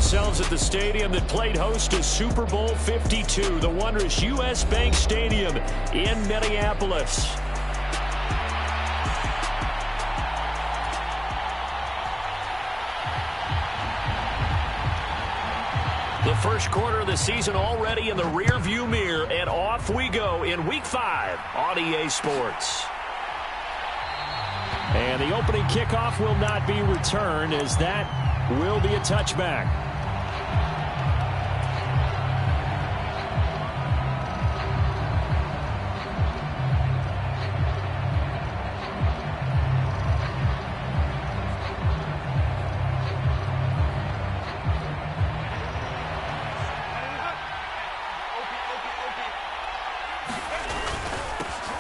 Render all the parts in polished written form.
ourselves at the stadium that played host to Super Bowl 52, the wondrous U.S. Bank Stadium in Minneapolis. The first quarter of the season already in the rearview mirror, and off we go in Week 5 on EA Sports. And the opening kickoff will not be returned, as that will be a touchback.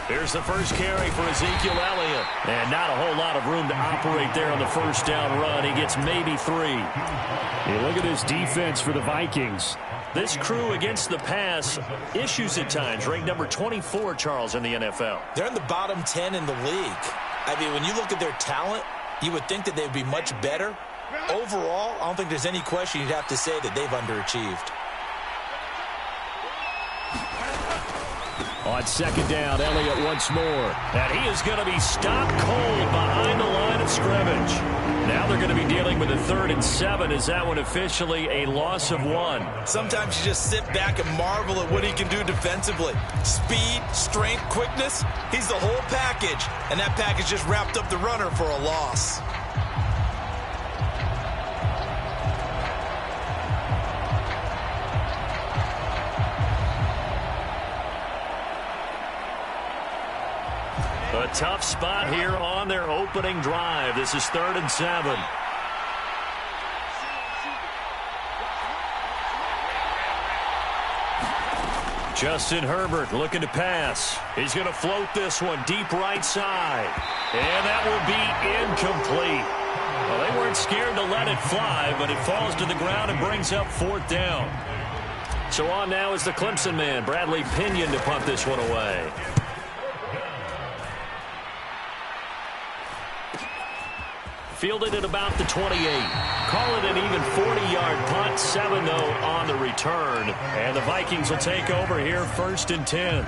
Here's the first carry for Ezekiel Elliott. And not a whole lot of room to operate there on the first down run. He gets maybe 3. Hey, look at this defense for the Vikings. This crew against the pass, issues at times. Ranked number 24, Charles, in the NFL. They're in the bottom 10 in the league. I mean, when you look at their talent, you would think that they'd be much better. Overall, I don't think there's any question you'd have to say that they've underachieved. On second down, Elliott once more. And he is going to be stopped cold behind the line of scrimmage. Now they're going to be dealing with a 3rd and 7. Is that one officially a loss of 1? Sometimes you just sit back and marvel at what he can do defensively. Speed, strength, quickness. He's the whole package. And that package just wrapped up the runner for a loss. A tough spot here on their opening drive. This is 3rd and 7. Justin Herbert looking to pass. He's going to float this one deep right side. And that will be incomplete. Well, they weren't scared to let it fly, but it falls to the ground and brings up 4th down. So on now is the Clemson man, Bradley Pinion, to punt this one away. Fielded at about the 28. Call it an even 40-yard punt. 7, though, on the return. And the Vikings will take over here 1st and 10.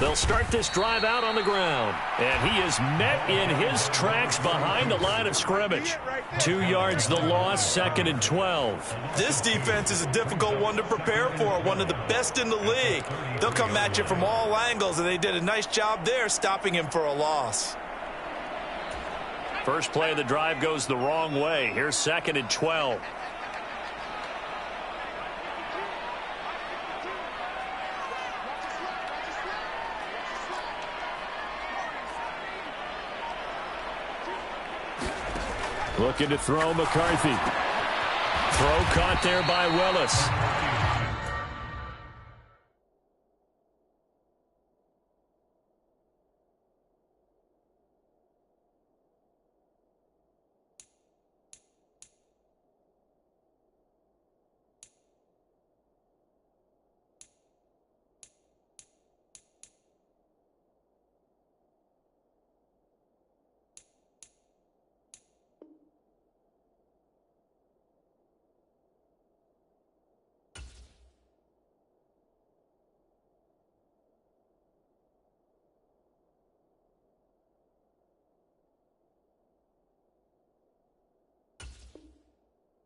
They'll start this drive out on the ground. And he is met in his tracks behind the line of scrimmage. 2 yards the loss, 2nd and 12. This defense is a difficult one to prepare for, one of the best in the league. They'll come at you from all angles, and they did a nice job there stopping him for a loss. First play of the drive goes the wrong way. Here's 2nd and 12. Looking to throw McCarthy. Throw caught there by Willis.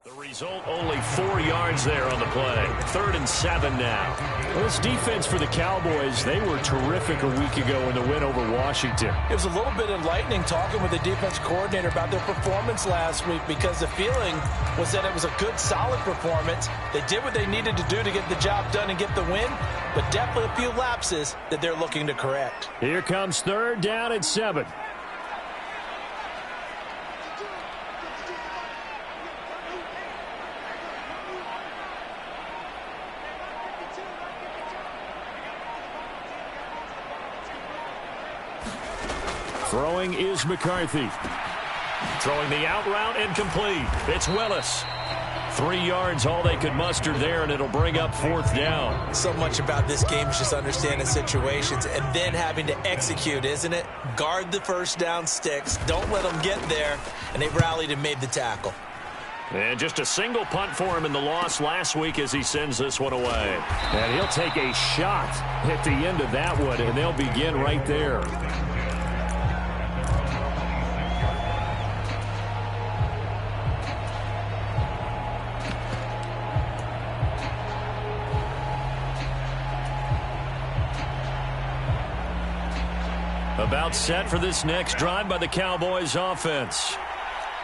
The result, only 4 yards there on the play. 3rd and 7 now. Well, this defense for the Cowboys, they were terrific a week ago in the win over Washington. It was a little bit enlightening talking with the defense coordinator about their performance last week, because the feeling was that it was a good, solid performance. They did what they needed to do to get the job done and get the win, but definitely a few lapses that they're looking to correct. Here comes 3rd down and 7. Throwing is McCarthy. Throwing the out route incomplete. It's Willis. 3 yards, all they could muster there, and it'll bring up 4th down. So much about this game is just understanding situations and then having to execute, isn't it? Guard the first down sticks. Don't let them get there. And they rallied and made the tackle. And just a single punt for him in the loss last week as he sends this one away. And he'll take a shot at the end of that one, and they'll begin right there. About set for this next drive by the Cowboys offense.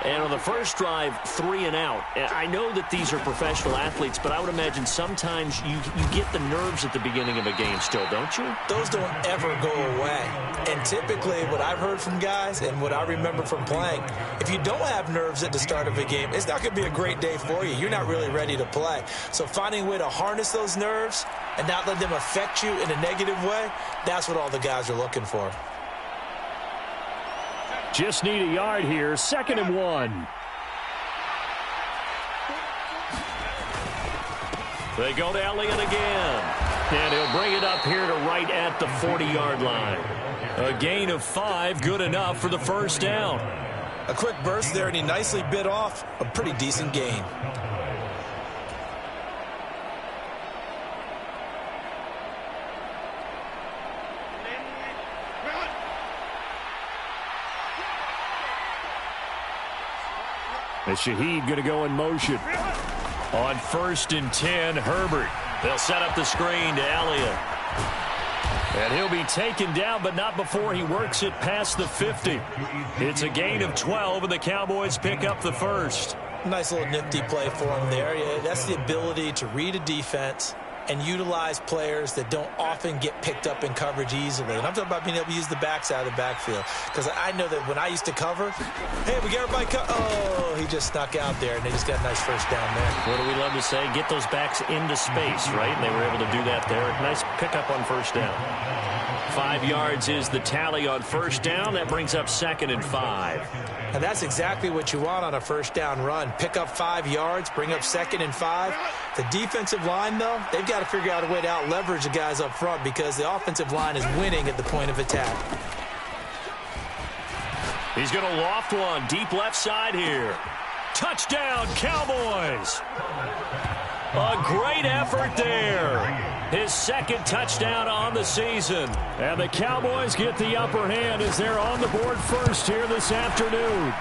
And on the first drive, 3 and out. I know that these are professional athletes, but I would imagine sometimes you get the nerves at the beginning of a game still, don't you? Those don't ever go away. And typically what I've heard from guys and what I remember from playing, if you don't have nerves at the start of a game, it's not going to be a great day for you. You're not really ready to play. So finding a way to harness those nerves and not let them affect you in a negative way, that's what all the guys are looking for. Just need a yard here. 2nd and 1. They go to Elliott again. And he'll bring it up here to right at the 40-yard line. A gain of 5, good enough for the first down. A quick burst there, and he nicely bit off a pretty decent gain. And Shaheed going to go in motion. On 1st and 10, Herbert. They'll set up the screen to Elliott. And he'll be taken down, but not before he works it past the 50. It's a gain of 12, and the Cowboys pick up the first. Nice little nifty play for him there. Yeah, that's the ability to read a defense and utilize players that don't often get picked up in coverage easily. And I'm talking about being able to use the backside of the backfield. Because I know that when I used to cover, hey, we got everybody oh, he just snuck out there, and they just got a nice first down there. What do we love to say? Get those backs into space, right? And they were able to do that there. Nice pickup on first down. 5 yards is the tally on first down. That brings up 2nd and 5. And that's exactly what you want on a first down run. Pick up 5 yards, bring up 2nd and 5. The defensive line, though, they've got to figure out a way to out-leverage the guys up front because the offensive line is winning at the point of attack. He's going to loft one deep left side here. Touchdown, Cowboys! A great effort there. His 2nd touchdown on the season. And the Cowboys get the upper hand as they're on the board first here this afternoon.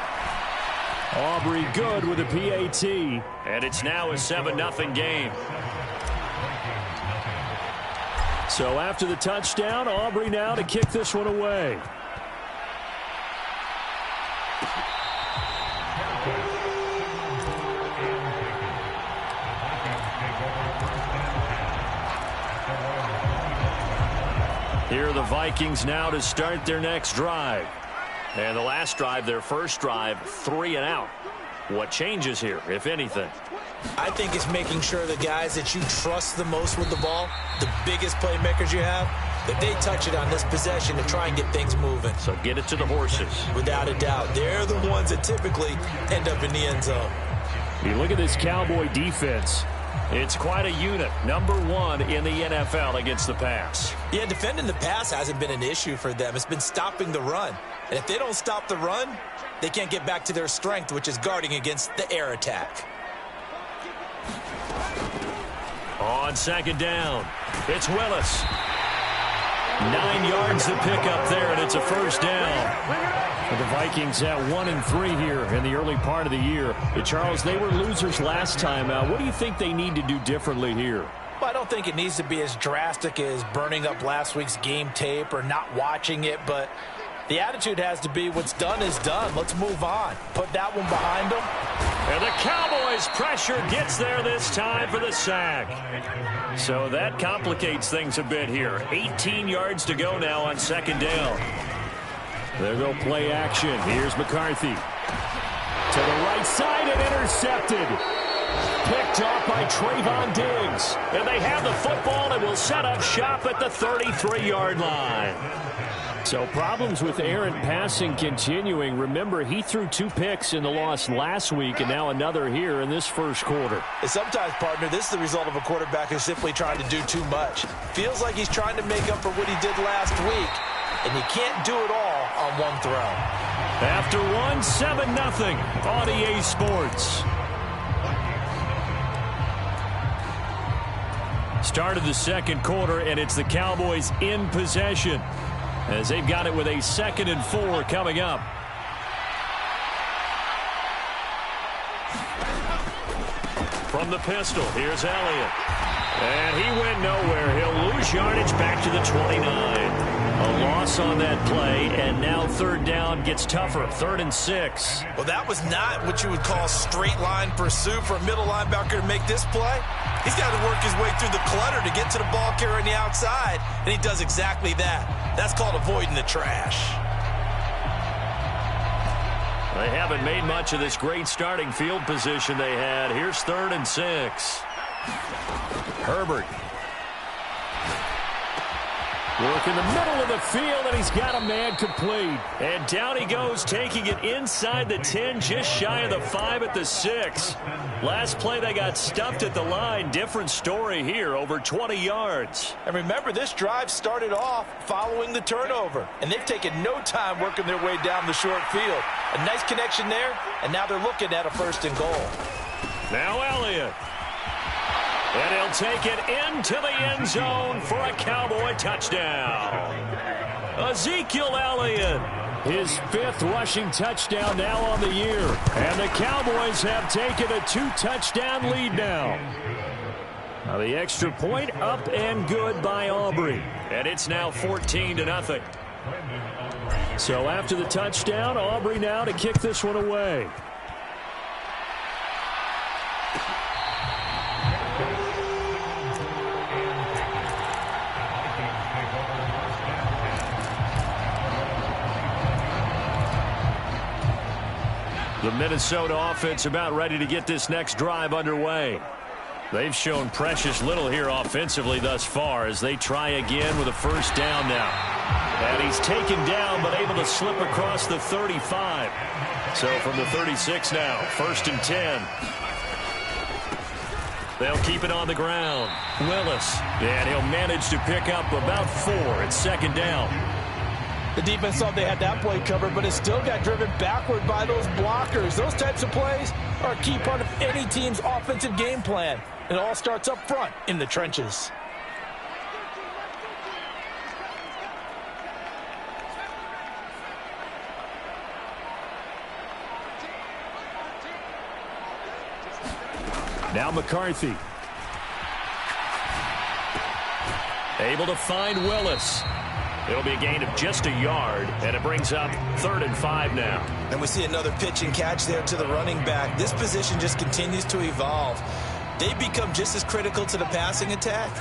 Aubrey good with a PAT. And it's now a 7-0 game. So after the touchdown, Aubrey now to kick this one away. Here are the Vikings now to start their next drive. And the last drive, their first drive, 3 and out. What changes here, if anything? I think it's making sure the guys that you trust the most with the ball, the biggest playmakers you have, that they touch it on this possession to try and get things moving. So get it to the horses. Without a doubt. They're the ones that typically end up in the end zone. You look at this Cowboy defense. It's quite a unit. Number 1 in the NFL against the pass. Yeah, defending the pass hasn't been an issue for them. It's been stopping the run. And if they don't stop the run, they can't get back to their strength, which is guarding against the air attack. On 2nd down, it's Willis. 9 yards to pick up there, and it's a first down. The Vikings at 1-3 here in the early part of the year. Charles, they were losers last time out. What do you think they need to do differently here? Well, I don't think it needs to be as drastic as burning up last week's game tape or not watching it, but the attitude has to be what's done is done. Let's move on. Put that one behind them. And the Cowboys' pressure gets there this time for the sack. So that complicates things a bit here. 18 yards to go now on 2nd down. There go play action. Here's McCarthy. To the right side and intercepted. Picked off by Trayvon Diggs. And they have the football and will set up shop at the 33-yard line. So problems with errant passing continuing. Remember, he threw 2 picks in the loss last week and now another here in this first quarter. And sometimes, partner, this is the result of a quarterback who's simply trying to do too much. Feels like he's trying to make up for what he did last week, and you can't do it all on one throw. After 7-0 on EA Sports. Start of the second quarter, and it's the Cowboys in possession as they've got it with a 2nd and 4 coming up. From the pistol, here's Elliott. And he went nowhere. He'll lose yardage back to the 29. A loss on that play, and now 3rd down gets tougher. 3rd and 6. Well, that was not what you would call straight line pursuit for a middle linebacker to make this play. He's got to work his way through the clutter to get to the ball carrier on the outside, and he does exactly that. That's called avoiding the trash. They haven't made much of this great starting field position they had. Here's 3rd and 6. Herbert. Work in the middle of the field, and he's got a man complete. And down he goes, taking it inside the 10, just shy of the 5 at the 6. Last play, they got stuffed at the line. Different story here, over 20 yards. And remember, this drive started off following the turnover, and they've taken no time working their way down the short field. A nice connection there, and now they're looking at a 1st and goal. Now Elliott. And he'll take it into the end zone for a Cowboy touchdown. Ezekiel Elliott. His 5th rushing touchdown now on the year. And the Cowboys have taken a 2-touchdown lead now. Now the extra point up and good by Aubrey. And it's now 14-0. So after the touchdown, Aubrey now to kick this one away. The Minnesota offense about ready to get this next drive underway. They've shown precious little here offensively thus far as they try again with a 1st down now. And he's taken down but able to slip across the 35. So from the 36 now, 1st and 10. They'll keep it on the ground. Willis. And he'll manage to pick up about 4 at 2nd down. The defense thought they had that play covered, but it still got driven backward by those blockers. Those types of plays are a key part of any team's offensive game plan. It all starts up front in the trenches. Now McCarthy. Able to find Willis. It'll be a gain of just a yard, and it brings up 3rd and 5 now. And we see another pitch and catch there to the running back. This position just continues to evolve. They become just as critical to the passing attack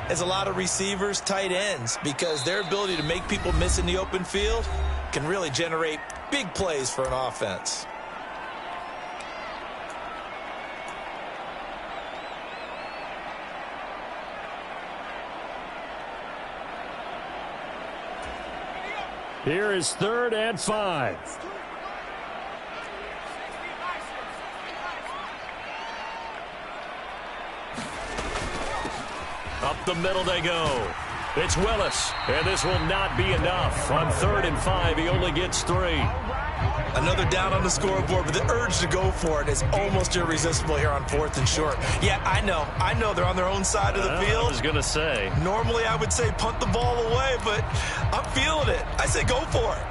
as a lot of receivers, tight ends, because their ability to make people miss in the open field can really generate big plays for an offense. Here is 3rd and 5. Up the middle they go. It's Willis, and this will not be enough. On 3rd and 5, he only gets 3. Another down on the scoreboard, but the urge to go for it is almost irresistible here on 4th and short. Yeah, I know they're on their own side of the field. I was going to say. Normally I would say punt the ball away, but I'm feeling it. I say go for it.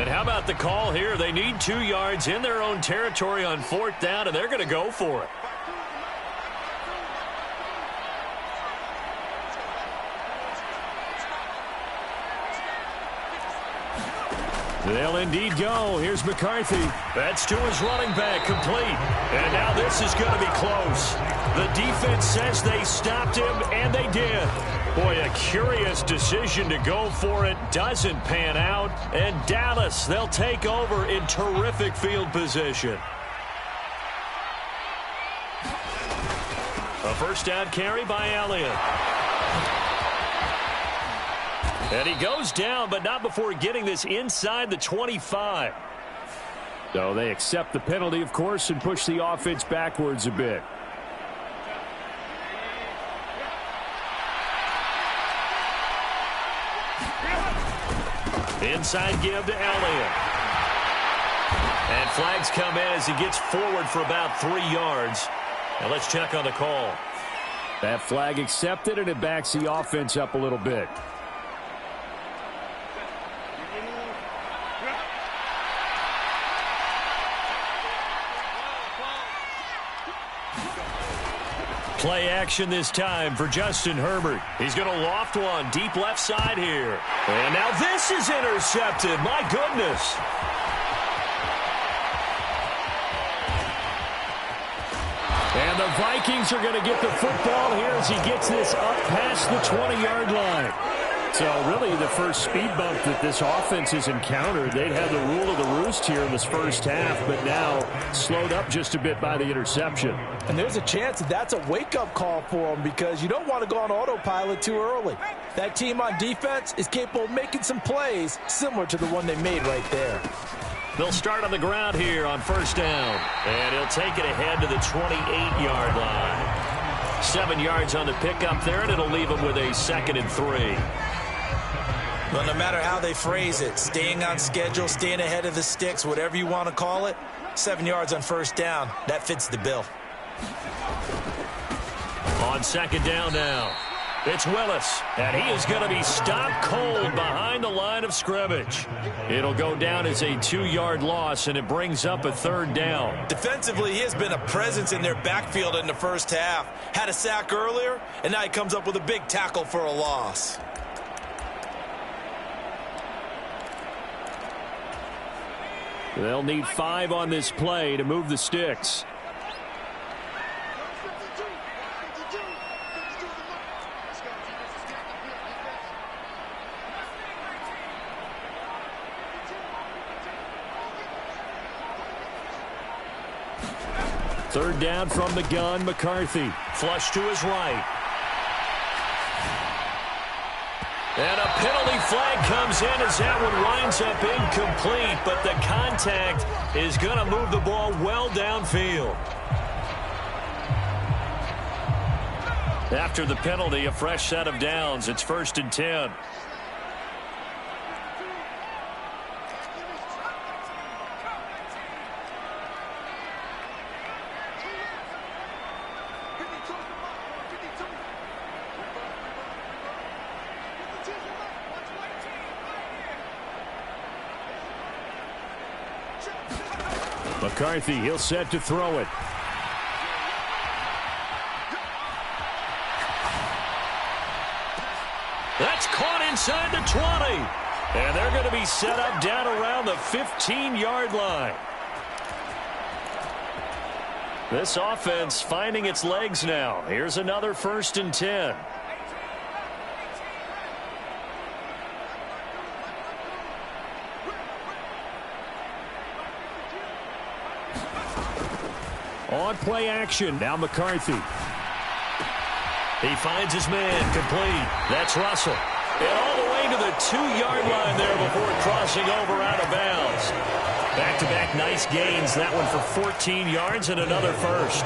And how about the call here? They need 2 yards in their own territory on 4th down, and they're going to go for it. They'll indeed go. Here's McCarthy. That's to his running back, complete. And now this is going to be close. The defense says they stopped him, and they did. Boy, a curious decision to go for it. Doesn't pan out. And Dallas, they'll take over in terrific field position. A 1st down carry by Elliott. And he goes down, but not before getting this inside the 25. So they accept the penalty, of course, and push the offense backwards a bit. Inside give to Elliott. And flags come in as he gets forward for about 3 yards. Now let's check on the call. That flag accepted, and it backs the offense up a little bit. Play action this time for Justin Herbert. He's going to loft one deep left side here. And now this is intercepted. My goodness. And the Vikings are going to get the football here as he gets this up past the 20-yard line. So really the first speed bump that this offense has encountered. They'd had the rule of the roost here in this first half, but now slowed up just a bit by the interception. And there's a chance that that's a wake-up call for them because you don't want to go on autopilot too early. That team on defense is capable of making some plays similar to the one they made right there. They'll start on the ground here on first down. And he'll take it ahead to the 28-yard line. 7 yards on the pickup there, and it'll leave him with a 2nd and 3. Well, no matter how they phrase it, staying on schedule, staying ahead of the sticks, whatever you want to call it, 7 yards on first down, that fits the bill. On 2nd down now, it's Willis, and he is going to be stopped cold behind the line of scrimmage. It'll go down as a 2-yard loss, and it brings up a 3rd down. Defensively, he has been a presence in their backfield in the first half. Had a sack earlier, and now he comes up with a big tackle for a loss. They'll need 5 on this play to move the sticks. Third down from the gun, McCarthy. Flush to his right. And a penalty flag comes in as that one winds up incomplete, but the contact is going to move the ball well downfield. After the penalty, a fresh set of downs. It's 1st and 10. McCarthy, he'll set to throw it. That's caught inside the 20. And they're going to be set up down around the 15-yard line. This offense finding its legs now. Here's another 1st and 10. On play action, now McCarthy. He finds his man, complete. That's Russell. And all the way to the 2-yard line there before crossing over out of bounds. Back-to-back nice gains. That one for 14 yards and another first.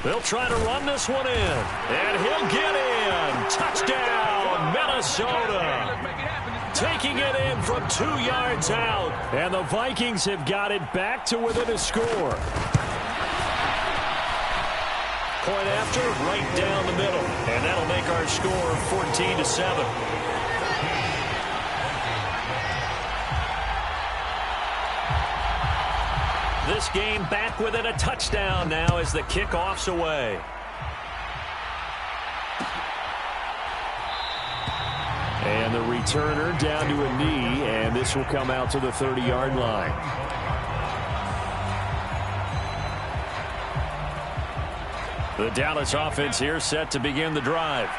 They'll try to run this one in. And he'll get in. Touchdown, Minnesota. Taking it in from 2 yards out. And the Vikings have got it back to within a score. Point after, right down the middle. And that'll make our score 14-7. This game back within a touchdown now as the kickoff's away. And the returner down to a knee, and this will come out to the 30-yard line. The Dallas offense here set to begin the drive.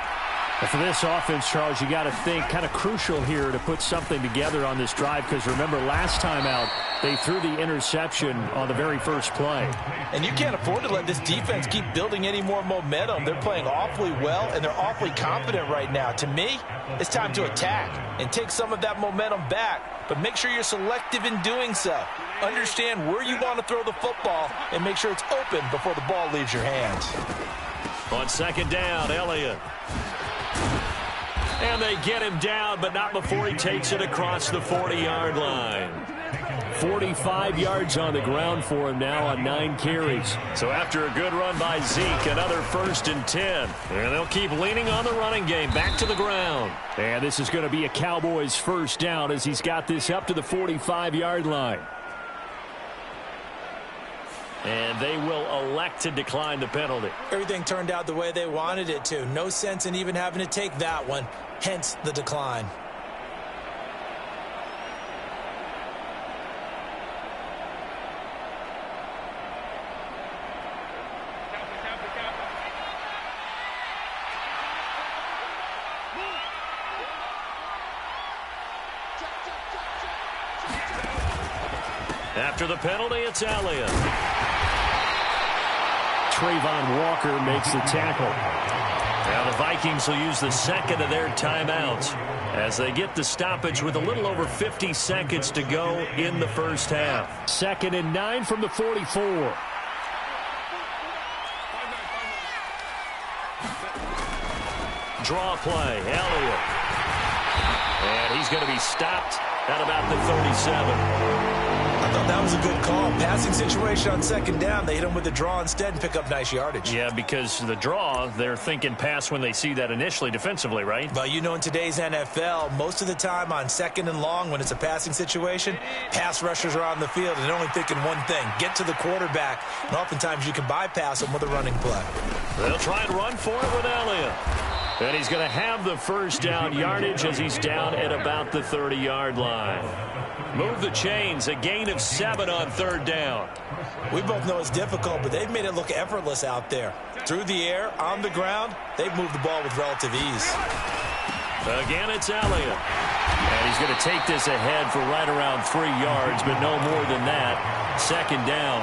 And for this offense, Charles, you got to think kind of crucial here to put something together on this drive, because remember last time out they threw the interception on the very first play. And you can't afford to let this defense keep building any more momentum. They're playing awfully well, and they're awfully confident right now. To me, it's time to attack and take some of that momentum back, but make sure you're selective in doing so. Understand where you want to throw the football and make sure it's open before the ball leaves your hands. On second down, Elliott. And they get him down, but not before he takes it across the 40-yard line. 45 yards on the ground for him now on 9 carries. So after a good run by Zeke, another 1st and 10. And they'll keep leaning on the running game. Back to the ground. And this is going to be a Cowboys first down as he's got this up to the 45-yard line. And they will elect to decline the penalty. Everything turned out the way they wanted it to. No sense in even having to take that one. Hence the decline. After the penalty, it's Elliott. Trayvon Walker makes the tackle. Now the Vikings will use the second of their timeouts as they get the stoppage with a little over 50 seconds to go in the first half. 2nd and 9 from the 44. Draw play, Elliott. And he's going to be stopped at about the 37. I thought that was a good call. Passing situation on second down. They hit him with the draw instead and pick up nice yardage. Yeah, because the draw, they're thinking pass when they see that initially defensively, right? But you know, in today's NFL, most of the time on second and long, when it's a passing situation, pass rushers are on the field and they're only thinking one thing: get to the quarterback. And oftentimes you can bypass them with a running play. They'll try and run for it with Elliott. And he's going to have the first down yardage as he's down at about the 30-yard line. Move the chains, a gain of 7 on 3rd down. We both know it's difficult, but they've made it look effortless out there. Through the air, on the ground, they've moved the ball with relative ease. Again, it's Elliott. And he's going to take this ahead for right around 3 yards, but no more than that. 2nd down.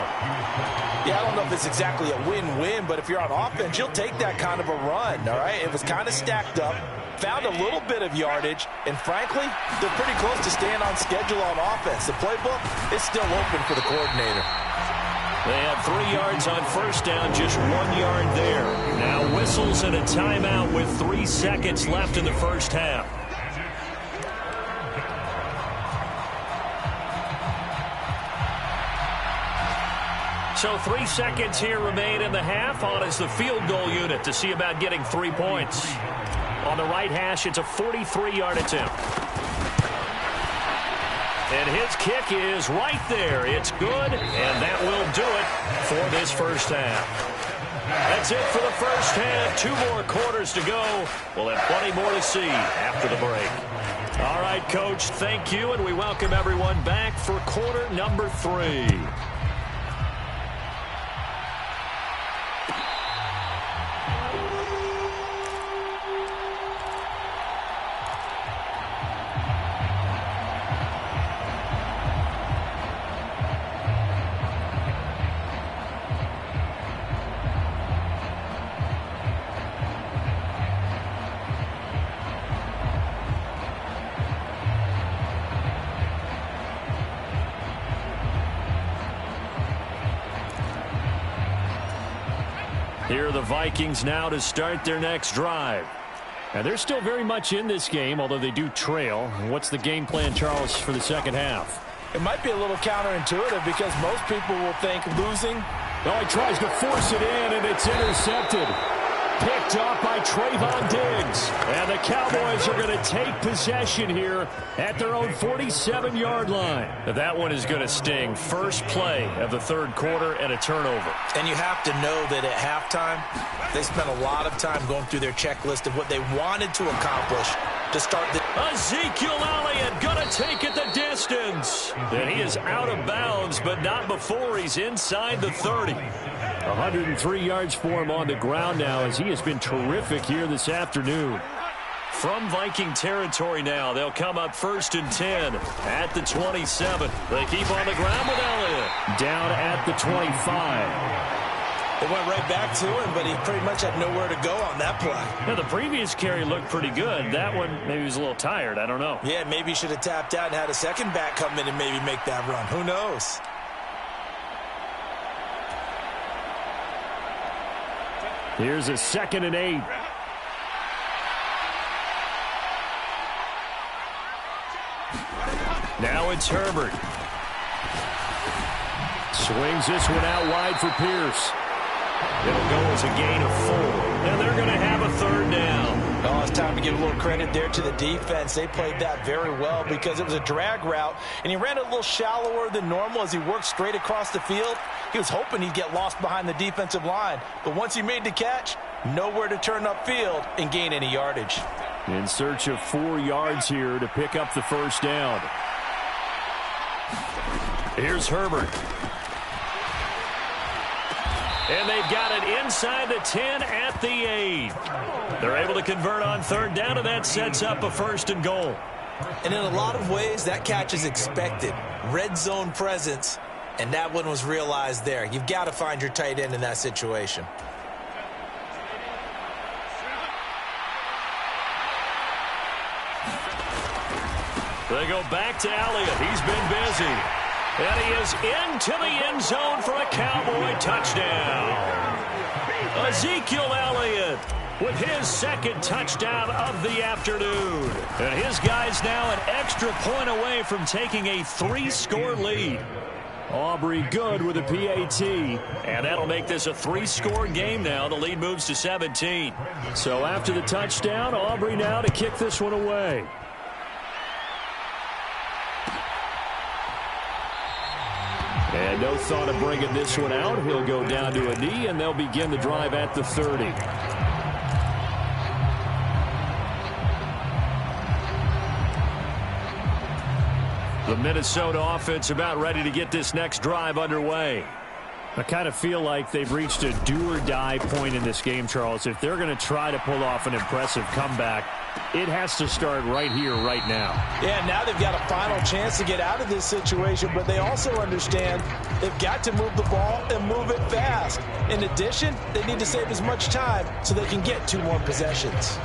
Yeah, I don't know if it's exactly a win-win, but if you're on offense, you'll take that kind of a run, all right? It was kind of stacked up, found a little bit of yardage, and frankly, they're pretty close to staying on schedule on offense. The playbook is still open for the coordinator. They had 3 yards on first down, just 1 yard there. Now whistles and a timeout with 3 seconds left in the first half. So 3 seconds here remain in the half. On is the field goal unit to see about getting 3 points. On the right hash, it's a 43-yard attempt. And his kick is right there. It's good, and that will do it for this first half. That's it for the first half. 2 more quarters to go. We'll have plenty more to see after the break. All right, Coach, thank you, and we welcome everyone back for quarter number 3. Here are the Vikings now to start their next drive. And they're still very much in this game, although they do trail. What's the game plan, Charles, for the second half? It might be a little counterintuitive because most people will think losing. Oh, he tries to force it in, and it's intercepted. Picked off by Trayvon Diggs. And the Cowboys are going to take possession here at their own 47-yard line. That one is going to sting. First play of the third quarter and a turnover. And you have to know that at halftime, they spent a lot of time going through their checklist of what they wanted to accomplish to start the... Ezekiel Elliott going to take it the distance. And he is out of bounds, but not before he's inside the 30. 103 yards for him on the ground now as he has been terrific here this afternoon. From Viking territory now, they'll come up 1st and 10 at the 27. They keep on the ground with Elliott. Down at the 25. They went right back to him, but he pretty much had nowhere to go on that play. Yeah, the previous carry looked pretty good. That one, maybe he was a little tired. I don't know. Yeah, maybe he should have tapped out and had a second back come in and maybe make that run. Who knows? Here's a 2nd and 8. Now it's Herbert. Swings this one out wide for Pierce. It'll go as a gain of 4. And they're going to have a 3rd down. Oh, it's time to give a little credit there to the defense. They played that very well because it was a drag route, and he ran it a little shallower than normal as he worked straight across the field. He was hoping he'd get lost behind the defensive line, but once he made the catch, nowhere to turn upfield and gain any yardage. In search of 4 yards here to pick up the 1st down. Here's Herbert. And they've got it inside the 10 at the 8. They're able to convert on 3rd down, and that sets up a 1st and goal. And in a lot of ways, that catch is expected. Red zone presence, and that one was realized there. You've got to find your tight end in that situation. They go back to Elliott. He's been busy. And he is into the end zone for a Cowboy touchdown. Ezekiel Elliott with his 2nd touchdown of the afternoon. And his guy's now an extra point away from taking a 3-score lead. Aubrey good with a PAT. And that'll make this a 3-score game now. The lead moves to 17. So after the touchdown, Aubrey now to kick this one away. And no thought of bringing this one out. He'll go down to a knee, and they'll begin the drive at the 30. The Minnesota offense about ready to get this next drive underway. I kind of feel like they've reached a do-or-die point in this game, Charles. If they're going to try to pull off an impressive comeback, it has to start right here, right now. Yeah, now they've got a final chance to get out of this situation, but they also understand they've got to move the ball and move it fast. In addition, they need to save as much time so they can get 2 more possessions.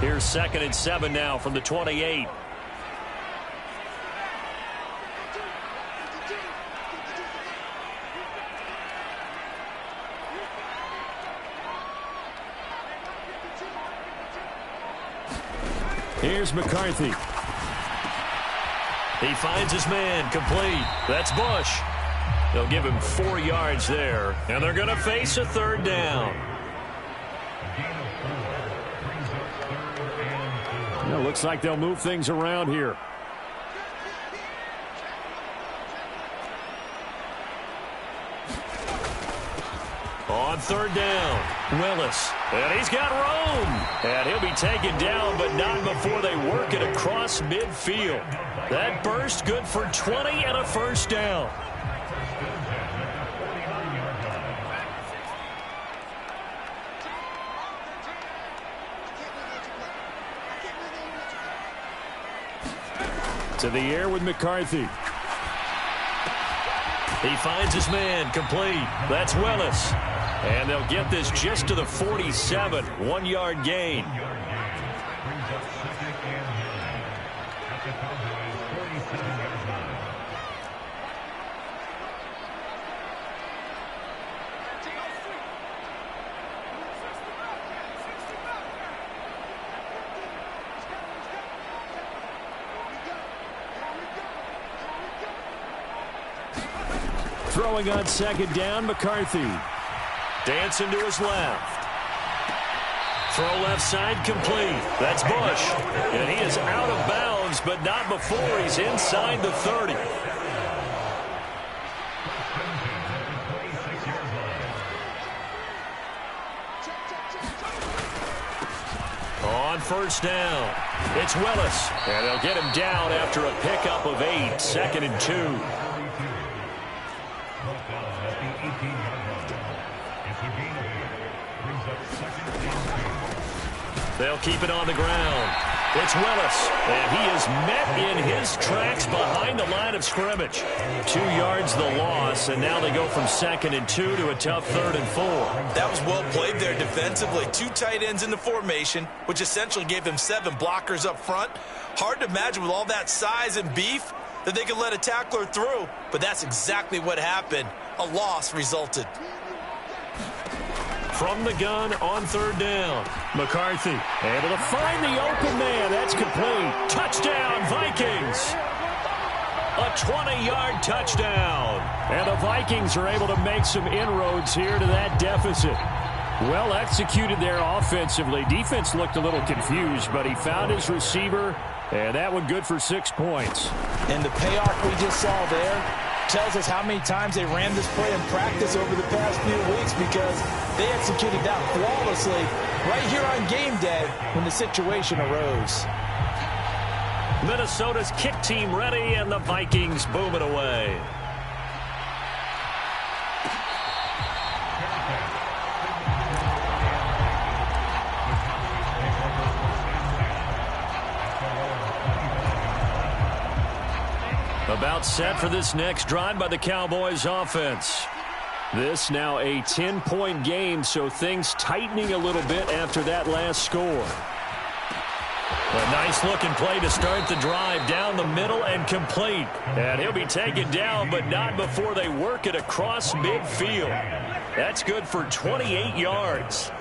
Here's 2nd and 7 now from the 28. Here's McCarthy. He finds his man, complete. That's Bush. They'll give him 4 yards there, and they're going to face a 3rd down. Well, looks like they'll move things around here. On 3rd down, Willis. And he's got room. And he'll be taken down, but not before they work it across midfield. That burst good for 20 and a 1st down. To the air with McCarthy. He finds his man, complete. That's Willis. And they'll get this just to the 47, 1-yard gain. Throwing on 2nd down, McCarthy. Dancing to his left. Throw left side complete. That's Bush. And he is out of bounds, but not before he's inside the 30. On 1st down, it's Willis. And they'll get him down after a pickup of 8, 2nd and 2. They'll keep it on the ground. It's Willis, and he is met in his tracks behind the line of scrimmage. 2 yards the loss, and now they go from 2nd and 2 to a tough 3rd and 4. That was well played there defensively. 2 tight ends in the formation, which essentially gave them 7 blockers up front. Hard to imagine with all that size and beef that they could let a tackler through, but that's exactly what happened. A loss resulted. From the gun on 3rd down. McCarthy able to find the open man. That's complete. Touchdown, Vikings. A 20-yard touchdown. And the Vikings are able to make some inroads here to that deficit. Well executed there offensively. Defense looked a little confused, but he found his receiver, and that one good for 6 points. And the payoff we just saw there tells us how many times they ran this play in practice over the past few weeks, because they executed that flawlessly right here on game day when the situation arose. Minnesota's kick team ready, and the Vikings boom it away. About set for this next drive by the Cowboys offense. This now a 10-point game, so things tightening a little bit after that last score. A nice-looking play to start the drive down the middle and complete. And he'll be taken down, but not before they work it across midfield. That's good for 28 yards.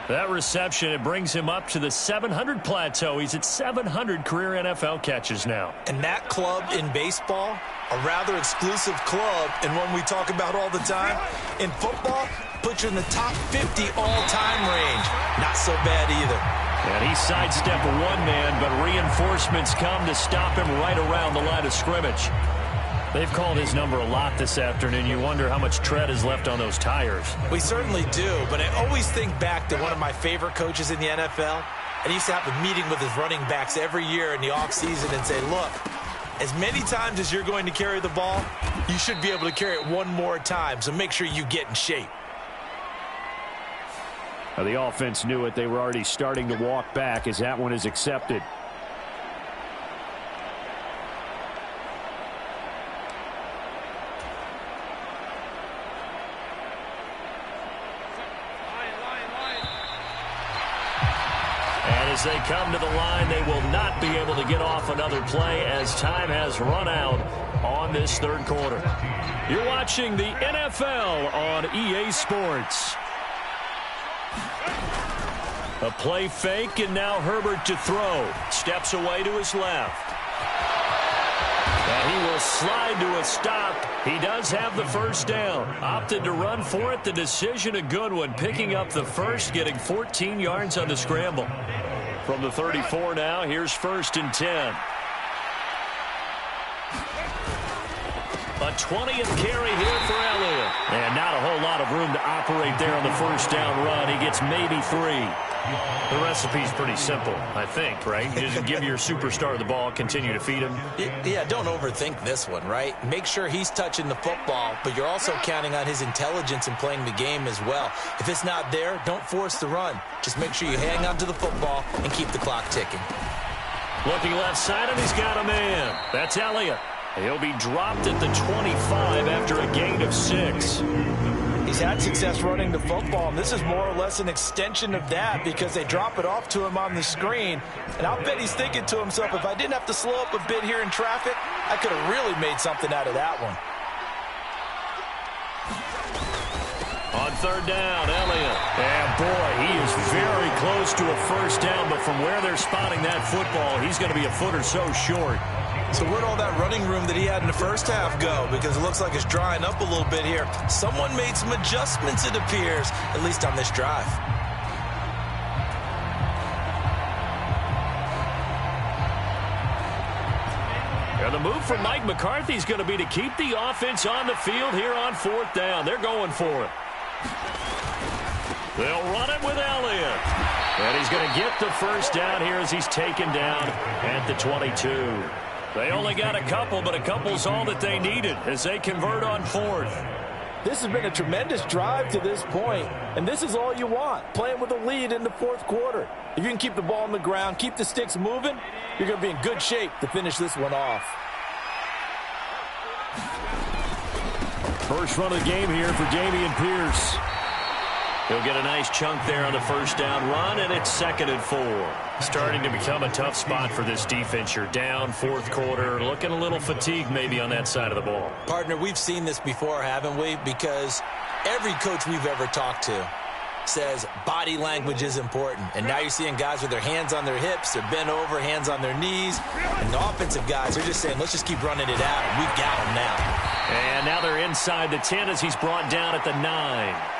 That reception, it brings him up to the 700 plateau. He's at 700 career NFL catches now. And that club in baseball, a rather exclusive club, and one we talk about all the time. In football, puts you in the top 50 all-time range. Not so bad either. And he sidestepped one man, but reinforcements come to stop him right around the line of scrimmage. They've called his number a lot this afternoon. You wonder how much tread is left on those tires. We certainly do, but I always think back to one of my favorite coaches in the NFL. And he used to have a meeting with his running backs every year in the offseason and say, look, as many times as you're going to carry the ball, you should be able to carry it one more time, so make sure you get in shape. The offense knew it. They were already starting to walk back as that one is accepted. As they come to the line, they will not be able to get off another play as time has run out on this 3rd quarter. You're watching the NFL on EA Sports. A play fake, and now Herbert to throw. Steps away to his left. And he will slide to a stop. He does have the 1st down. Opted to run for it. The decision a good one. Picking up the 1st, getting 14 yards on the scramble. From the 34 now, here's 1st and 10. A 20th carry here for Elliott. And not a whole lot of room to operate there on the 1st down run. He gets maybe 3. The recipe's pretty simple, I think, right? You just give your superstar the ball, continue to feed him. Yeah, don't overthink this one, right? Make sure he's touching the football, but you're also counting on his intelligence in playing the game as well. If it's not there, don't force the run. Just make sure you hang on to the football and keep the clock ticking. Looking left side, and he's got a man. That's Elliott. He'll be dropped at the 25 after a gain of 6. He's had success running the football, and this is more or less an extension of that because they drop it off to him on the screen. And I'll bet he's thinking to himself, if I didn't have to slow up a bit here in traffic, I could have really made something out of that one. On 3rd down, Elliott. And boy, he is very close to a 1st down, but from where they're spotting that football, he's going to be a foot or so short. So where'd all that running room that he had in the 1st half go? Because it looks like it's drying up a little bit here. Someone made some adjustments, it appears, at least on this drive. And the move from Mike McCarthy is going to be to keep the offense on the field here on 4th down. They're going for it. They'll run it with Elliott. And he's going to get the 1st down here as he's taken down at the 22. They only got a couple, but a couple's all that they needed as they convert on 4th. This has been a tremendous drive to this point, and this is all you want, playing with a lead in the fourth quarter. If you can keep the ball on the ground, keep the sticks moving, you're going to be in good shape to finish this one off. First run of the game here for Dameon Pierce. He'll get a nice chunk there on the first down run, and it's 2nd and 4. Starting to become a tough spot for this defense. You're down, fourth quarter, looking a little fatigued maybe on that side of the ball. Partner, we've seen this before, haven't we? Because every coach we've ever talked to says body language is important. And now you're seeing guys with their hands on their hips, they're bent over, hands on their knees. And the offensive guys are just saying, let's just keep running it out. We've got them now. And now they're inside the 10 as he's brought down at the 9.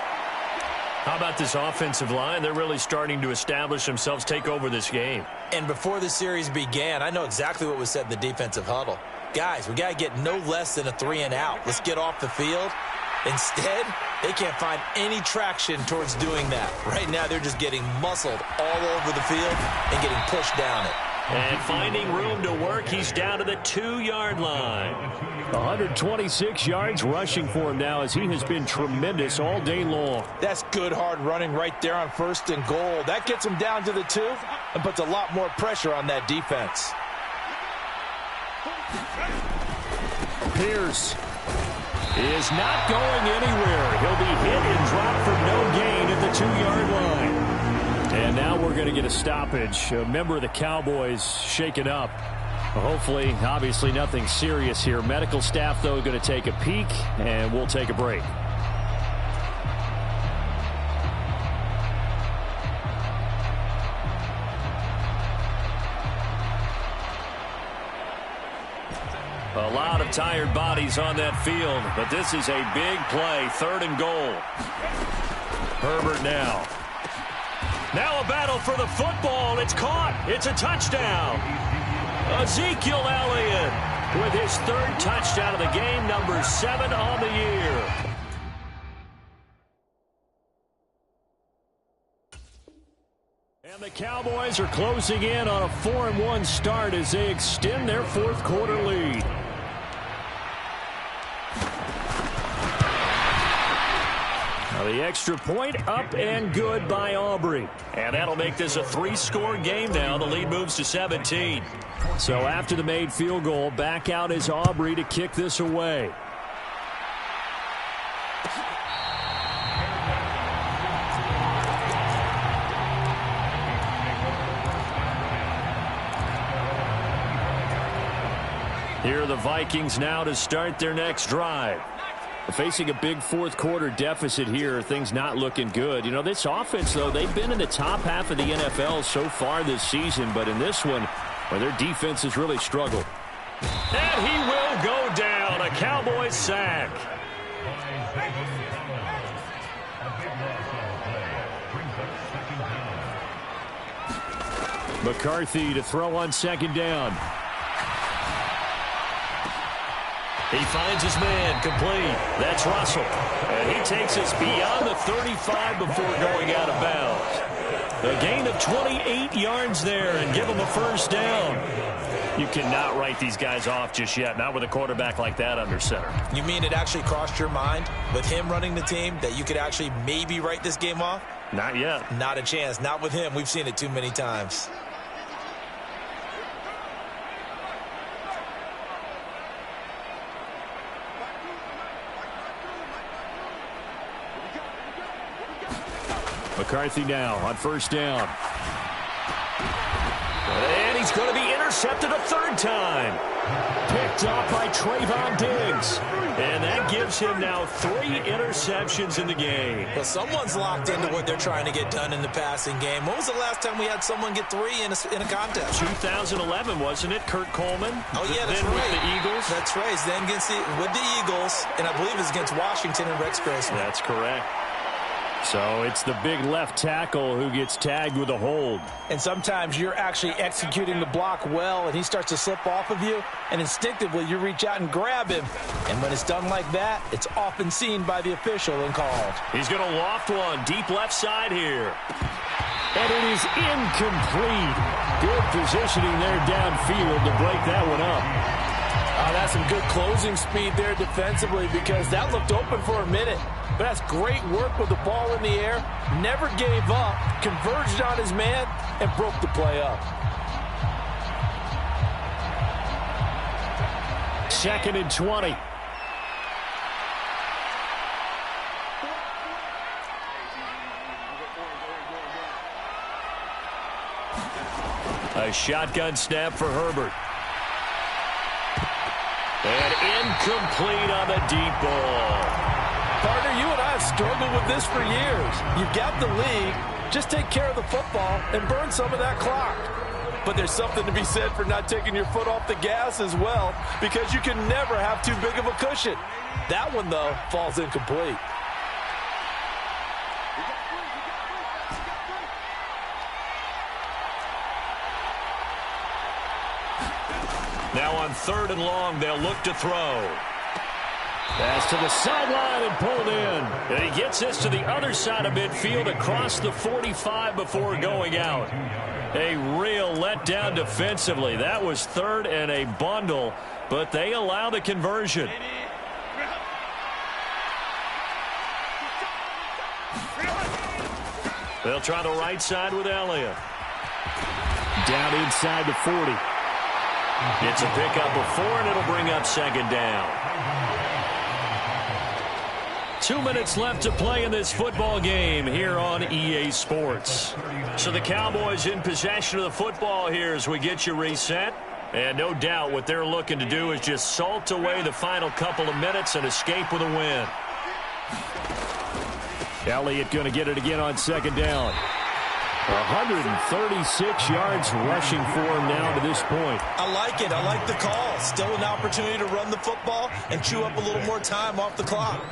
How about this offensive line? They're really starting to establish themselves, take over this game. And before the series began, I know exactly what was said in the defensive huddle. Guys, we got to get no less than a 3 and out. Let's get off the field. Instead, they can't find any traction towards doing that. Right now, they're just getting muscled all over the field and getting pushed down it. And finding room to work, he's down to the 2-yard line. 126 yards rushing for him now as he has been tremendous all day long. That's good hard running right there on 1st and goal. That gets him down to the 2 and puts a lot more pressure on that defense. Pierce is not going anywhere. He'll be hit and dropped for no gain at the 2-yard line. And now we're going to get a stoppage. A member of the Cowboys shaken up. Hopefully, obviously nothing serious here. Medical staff, though, going to take a peek, and we'll take a break. A lot of tired bodies on that field, but this is a big play, 3rd and goal. Herbert now. Now a battle for the football. It's caught. It's a touchdown. Ezekiel Elliott with his 3rd touchdown of the game, number 7 on the year. And the Cowboys are closing in on a 4-1 start as they extend their fourth quarter lead. Now the extra point up and good by Aubrey. And that'll make this a 3-score game now. The lead moves to 17. So after the made field goal, back out is Aubrey to kick this away. Here are the Vikings now to start their next drive. Facing a big fourth quarter deficit here, things not looking good. You know, this offense, though, they've been in the top half of the NFL so far this season, but in this one, well, their defense has really struggled. And he will go down. A Cowboys sack. McCarthy to throw on 2nd down. He finds his man, complete. That's Russell. And he takes us beyond the 35 before going out of bounds. A gain of 28 yards there and give him a 1st down. You cannot write these guys off just yet, not with a quarterback like that under center. You mean it actually crossed your mind with him running the team that you could actually maybe write this game off? Not yet. Not a chance. Not with him. We've seen it too many times. McCarthy now on 1st down. And he's going to be intercepted a 3rd time. Picked off by Trayvon Diggs. And that gives him now 3 interceptions in the game. Well, someone's locked into what they're trying to get done in the passing game. When was the last time we had someone get 3 in a contest? 2011, wasn't it? Kurt Coleman. Oh, yeah, that's then right. With the Eagles. That's right. Then with the Eagles, and I believe it's against Washington and Rex Grossman. That's correct. So it's the big left tackle who gets tagged with a hold. And sometimes you're actually executing the block well, and he starts to slip off of you, and instinctively you reach out and grab him. And when it's done like that, it's often seen by the official and called. He's going to loft one deep left side here. And it is incomplete. Good positioning there downfield to break that one up. Oh, that's some good closing speed there defensively because that looked open for a minute. But that's great work with the ball in the air. Never gave up, converged on his man, and broke the play up. 2nd and 20. A shotgun snap for Herbert. And incomplete on the deep ball. Partner, you and I have struggled with this for years. You've got the lead. Just take care of the football and burn some of that clock. But there's something to be said for not taking your foot off the gas as well, because you can never have too big of a cushion. That one, though, falls incomplete. Now on 3rd and long, they'll look to throw. Pass to the sideline and pulled in. And he gets this to the other side of midfield across the 45 before going out. A real letdown defensively. That was 3rd and a bundle, but they allow the conversion. They'll try the right side with Elliott. Down inside the 40. It's a pickup of 4, and it'll bring up 2nd down. 2 minutes left to play in this football game here on EA Sports. So the Cowboys in possession of the football here as we get you reset. And no doubt what they're looking to do is just salt away the final couple of minutes and escape with a win. Elliott going to get it again on 2nd down. 136 yards rushing for him now to this point. I like it. I like the call. Still an opportunity to run the football and chew up a little more time off the clock.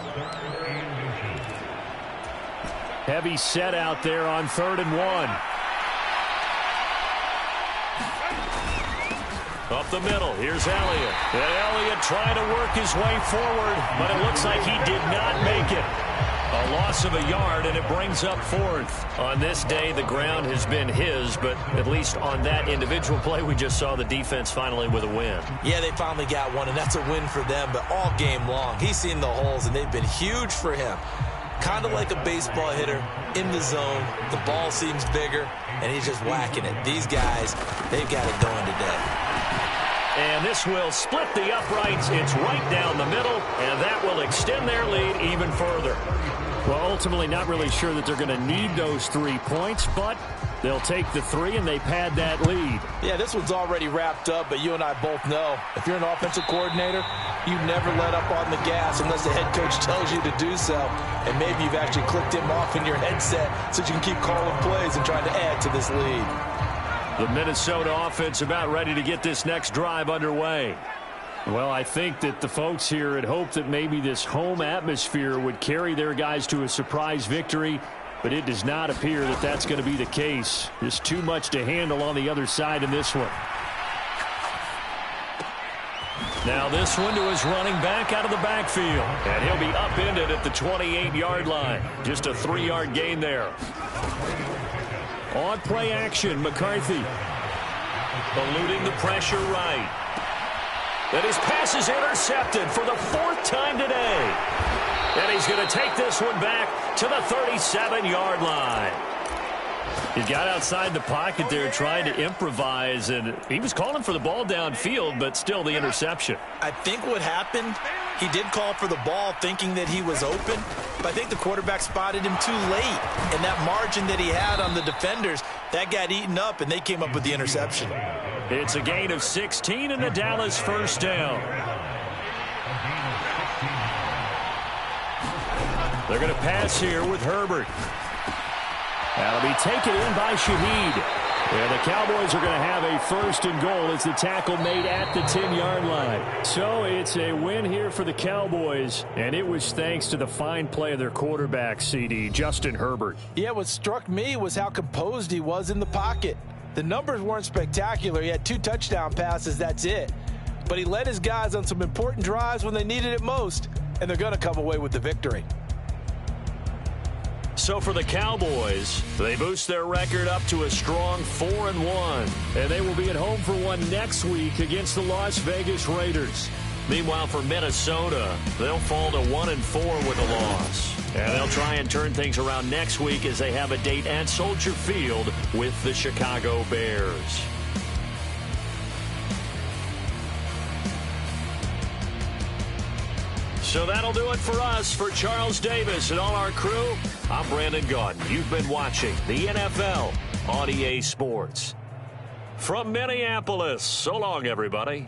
Heavy set out there on 3rd and 1. Up the middle, here's Elliott. And Elliott trying to work his way forward, but it looks like he did not make it. A loss of a yard, and it brings up 4th. On this day, the ground has been his, but at least on that individual play, we just saw the defense finally with a win. Yeah, they finally got one, and that's a win for them, but all game long, he's seen the holes, and they've been huge for him. Kind of like a baseball hitter in the zone. The ball seems bigger, and he's just whacking it. These guys, they've got it going today. And this will split the uprights. It's right down the middle, and that will extend their lead even further. Well, ultimately not really sure that they're going to need those 3 points, but they'll take the 3 and they pad that lead. Yeah, this one's already wrapped up, but you and I both know if you're an offensive coordinator, you never let up on the gas unless the head coach tells you to do so. And maybe you've actually clicked him off in your headset so you can keep calling plays and trying to add to this lead. The Minnesota offense about ready to get this next drive underway. Well, I think that the folks here had hoped that maybe this home atmosphere would carry their guys to a surprise victory, but it does not appear that that's going to be the case. There's too much to handle on the other side in this one. Now this one to his running back out of the backfield. And he'll be upended at the 28-yard line. Just a 3-yard gain there. On play action, McCarthy. Eluding the pressure right. And his pass is intercepted for the 4th time today. And he's going to take this one back to the 37-yard line. He got outside the pocket there trying to improvise, and he was calling for the ball downfield, but still the interception. I think what happened, he did call for the ball thinking that he was open, but I think the quarterback spotted him too late. And that margin that he had on the defenders, that got eaten up, and they came up with the interception. It's a gain of 16 and the Dallas 1st down. They're going to pass here with Herbert. That'll be taken in by Shaheed. And the Cowboys are going to have a 1st and goal as the tackle made at the 10-yard line. So it's a win here for the Cowboys, and it was thanks to the fine play of their quarterback, CD, Justin Herbert. Yeah, what struck me was how composed he was in the pocket. The numbers weren't spectacular. He had 2 touchdown passes, that's it. But he led his guys on some important drives when they needed it most, and they're going to come away with the victory. So for the Cowboys, they boost their record up to a strong 4-1. And they will be at home for one next week against the Las Vegas Raiders. Meanwhile, for Minnesota, they'll fall to 1-4 with a loss. And they'll try and turn things around next week as they have a date at Soldier Field with the Chicago Bears. So that'll do it for us. For Charles Davis and all our crew, I'm Brandon Gaudin. You've been watching the NFL on EA Sports. From Minneapolis, so long, everybody.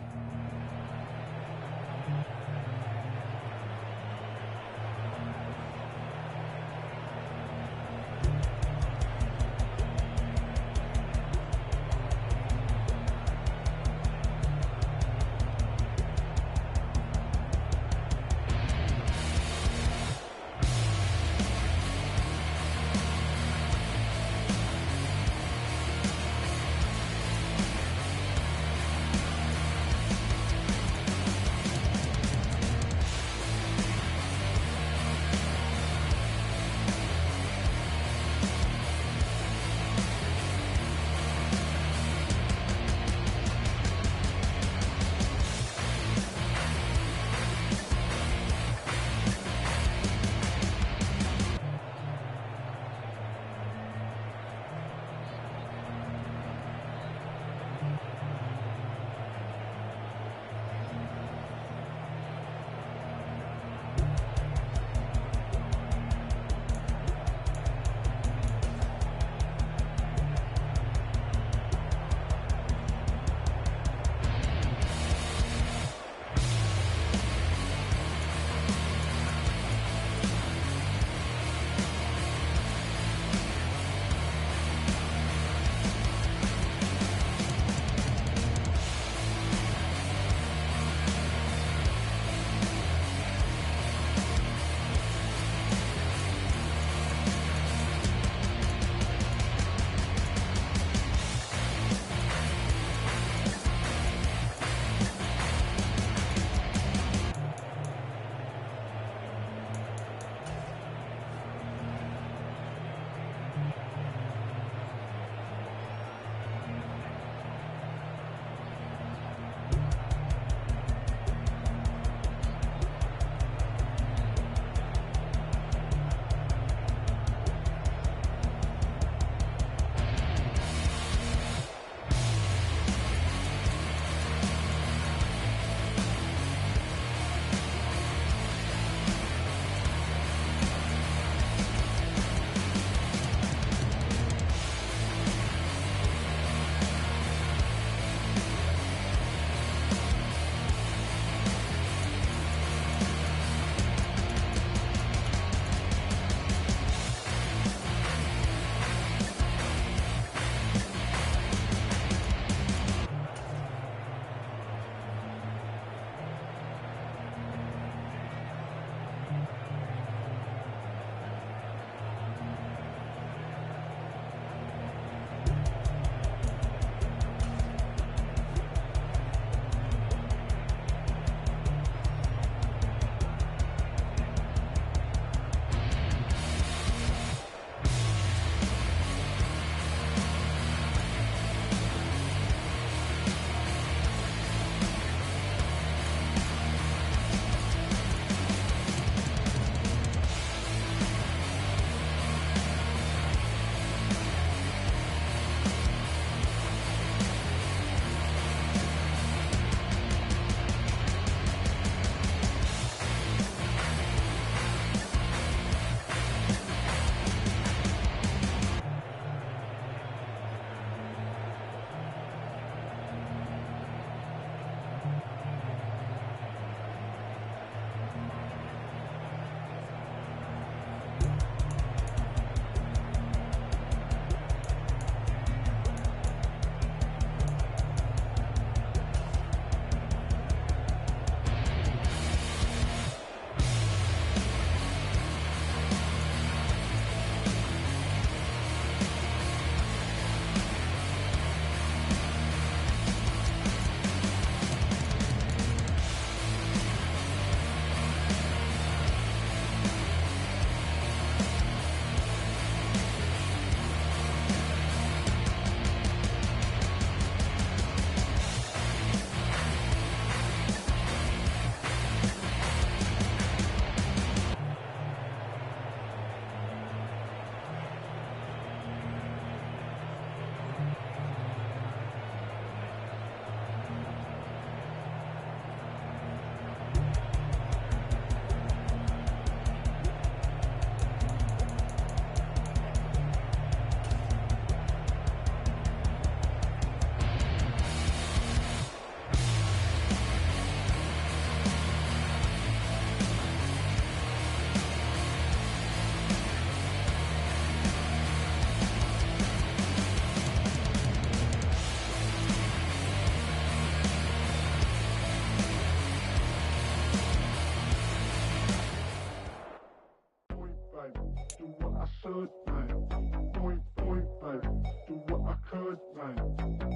should, man.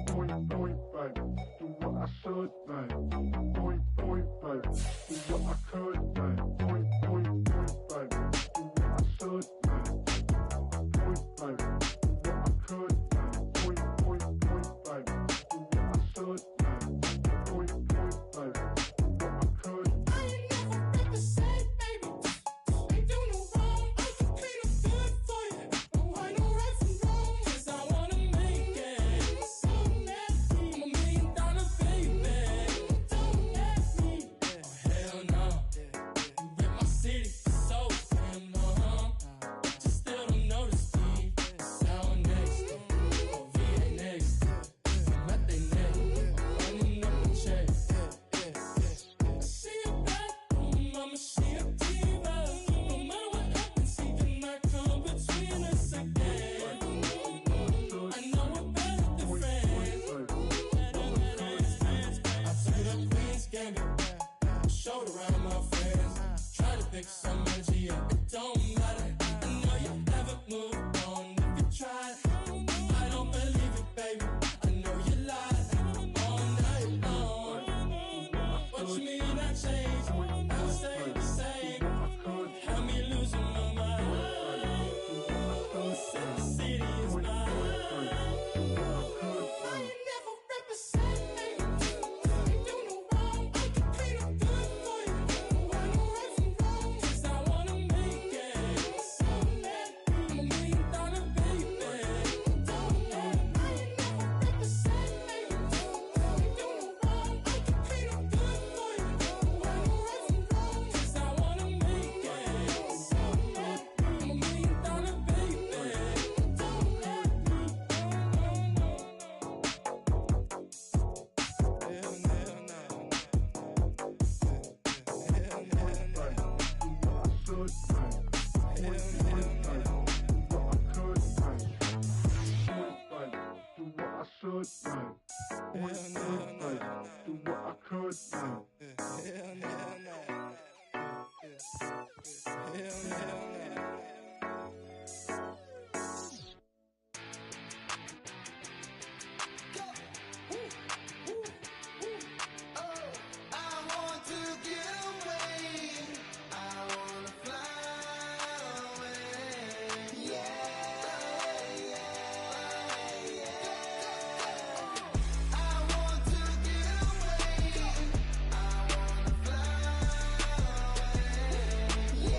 Point, baby, do what I should, man. Point, baby, do what I could, man. Point, baby, do what I should, man. Point, baby, do what I could, man. Point, baby, do what I should, man. Point, baby, do what I could. I ain't never represent, baby. Ain't do no wrong. I can clean up good for you. No, I know right from wrong. 'Cause I wanna make it. So nasty. I'm $1 million baby. Don't let me. Oh, hell no. You rip my city so damn long. But you still don't notice me. Sound next. Oh, VA next. Not they neck. Running up a check. She a bad woman, mama, she a diva. No matter what happens, he cannot come between us again. I know we're better than friends. I took up Queen's Gambit, showed around my friends. Tried to pick some energy up, it don't matter. I know you haven't moved on if you tried. I don't believe it, baby. I know you lied all night long. What you mean I changed? I'll stay the same. Had me losing my mind. Said the city is mine. I ain't never represent, baby. Ain't do no wrong. I can clean up good for you. No, I know right from wrong. 'Cause I wanna make it. So let me. I'm $1 million baby. Don't let me. I ain't never represent, baby. Ain't do no wrong. I can clean up good for you. No, I know right from wrong. 'Cause I wanna make it. So let me. I'm $1 million baby. Don't let me. I want to get away. I want to fly away. I want to get away. I want to fly away.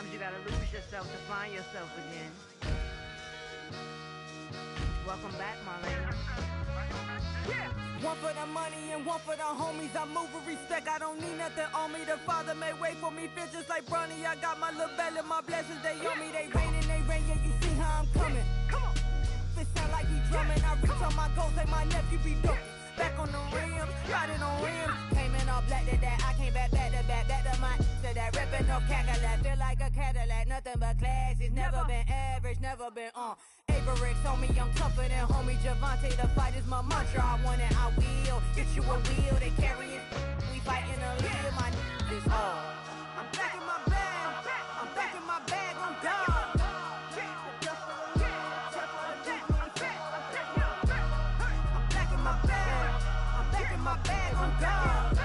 Sometimes you gotta lose yourself to find yourself again. Welcome back, Marlena. Yeah. One for the money and one for the homies. I move with respect, I don't need nothing on me. The Father may wait for me, feel just like Bronny. I got my little belly, my blessings, they on me. They rain and they rain, yeah, you see how I'm coming. Come on. It sound like he drumming. I reach on my goals like my nephew be dope. Back on the rims, riding on rims. Came in all black to that, I came back to my to that ripping no Cadillac. Feel like a Cadillac, nothing but class. It's never been average, never been on. Averix, homie, I'm tougher than homie Javante. The fight is my mantra, I want it, I will. Get you a wheel, they carry it. We fighting a lead, my is all. I'm back in my bag, I'm back in my bag on God. My bag on God.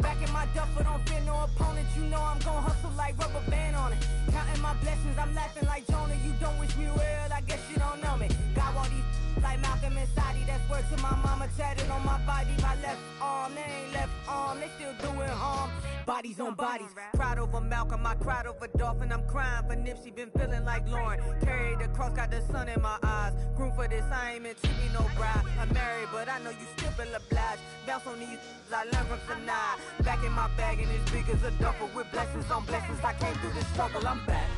Back in my duffel, don't fear no opponent. You know I'm gon' hustle like rubber band on it. Counting my blessings, I'm laughing like Jonah. You don't wish me well, I guess you don't know me. Got all these like Malcolm and Sadie. That's word to my mama, tatted on my body. My left arm, they ain't left arm, they still doing harm. Bodies on bodies, proud over Malcolm, I cried over Dolphin. I'm crying for Nipsey, been feeling like Lauren. Carried the cross, got the sun in my eyes. Groom for this, I ain't meant to be no bride. I'm married, but I know you still feel obliged. Bounce on these, I learned from Sanaa. Back in my bag and it's big as a duffel. With blessings on blessings, I came through this struggle, I'm back.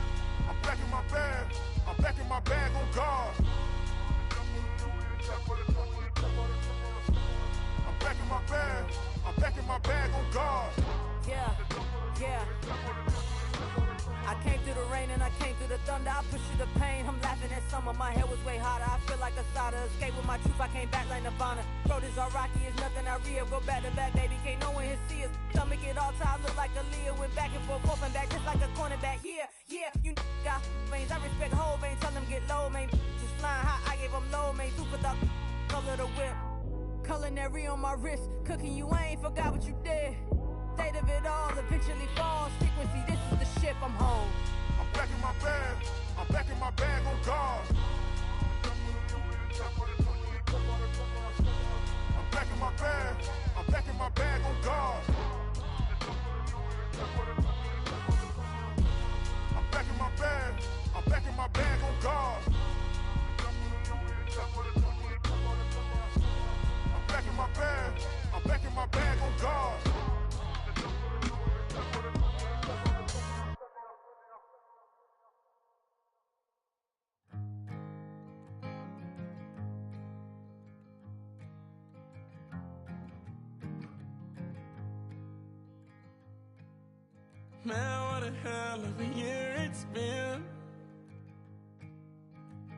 I'm back in my bag, I'm back in my bag on God. I'm back in my bag, I'm back in my bag on God. Yeah, yeah. I came through the rain and I came through the thunder. I pushed through the pain, I'm laughing at summer. My head was way hotter, I feel like a solder. Escape with my truth, I came back like Nirvana. Throat is all rocky, it's nothing I real. Go back to back, baby, can't no one here see us. Stomach it all tied, look like a Leah. Went back and forth and back just like a cornerback. Yeah, yeah, you got veins, I respect whole veins. Tell them get low, man. Just flying high, I gave them low, man. Super the color the whip. Culinary on my wrist, cooking you, I ain't forgot what you did. State of it all, eventually falls. Frequency, this is the ship, I'm home. I'm back in my bag, I'm back in my bag on God. I'm back in my bag, I'm back in my bag on God. I'm back in my bag, I'm back in my bag on God. I'm back in my bag, I'm back in my bag on God. Man, what a hell of a year it's been.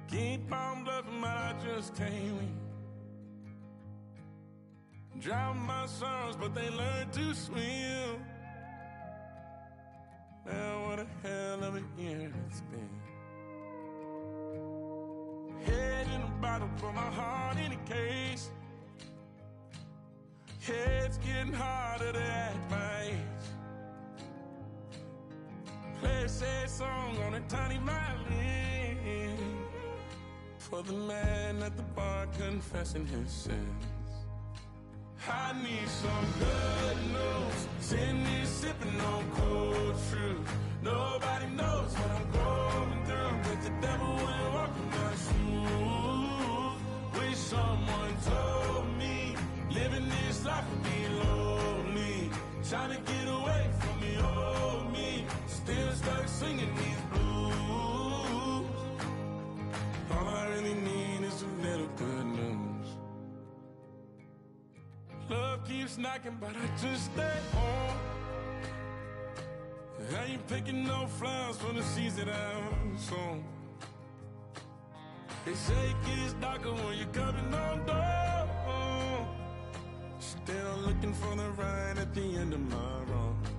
Keep on bluffing, but I just can't win. Drown my sorrows, but they learn to swim. Man, what a hell of a year it's been. Head in a bottle, put my heart in a case. Head's getting harder to act my age. Play a sad song on a tiny violin for the man at the bar confessing his sins. I need some good news. Sitting here sipping on cold truth. Nobody knows what I'm going through, but the devil will walk in my shoes. Wish someone told me living this life would be lonely. Trying to get away from the old me. Still stuck singing these blues. All I really need is a little good news. Love keeps knocking, but I just stay home. I ain't picking no flowers for the seeds that I'm sown. They say it gets darker when you're coming on door. Still looking for the right at the end of my wrongs.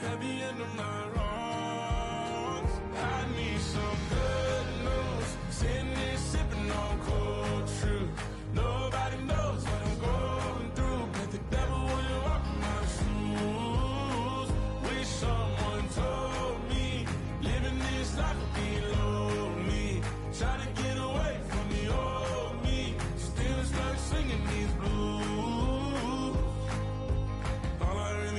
At the end of my wrongs, I need some good news. Sitting here sipping on cold truth. Nobody knows what I'm going through, but the devil will walk in my shoes. Wish someone told me living this life would be lonely. Trying to get away from the old me. Still stuck singing these blues. All I really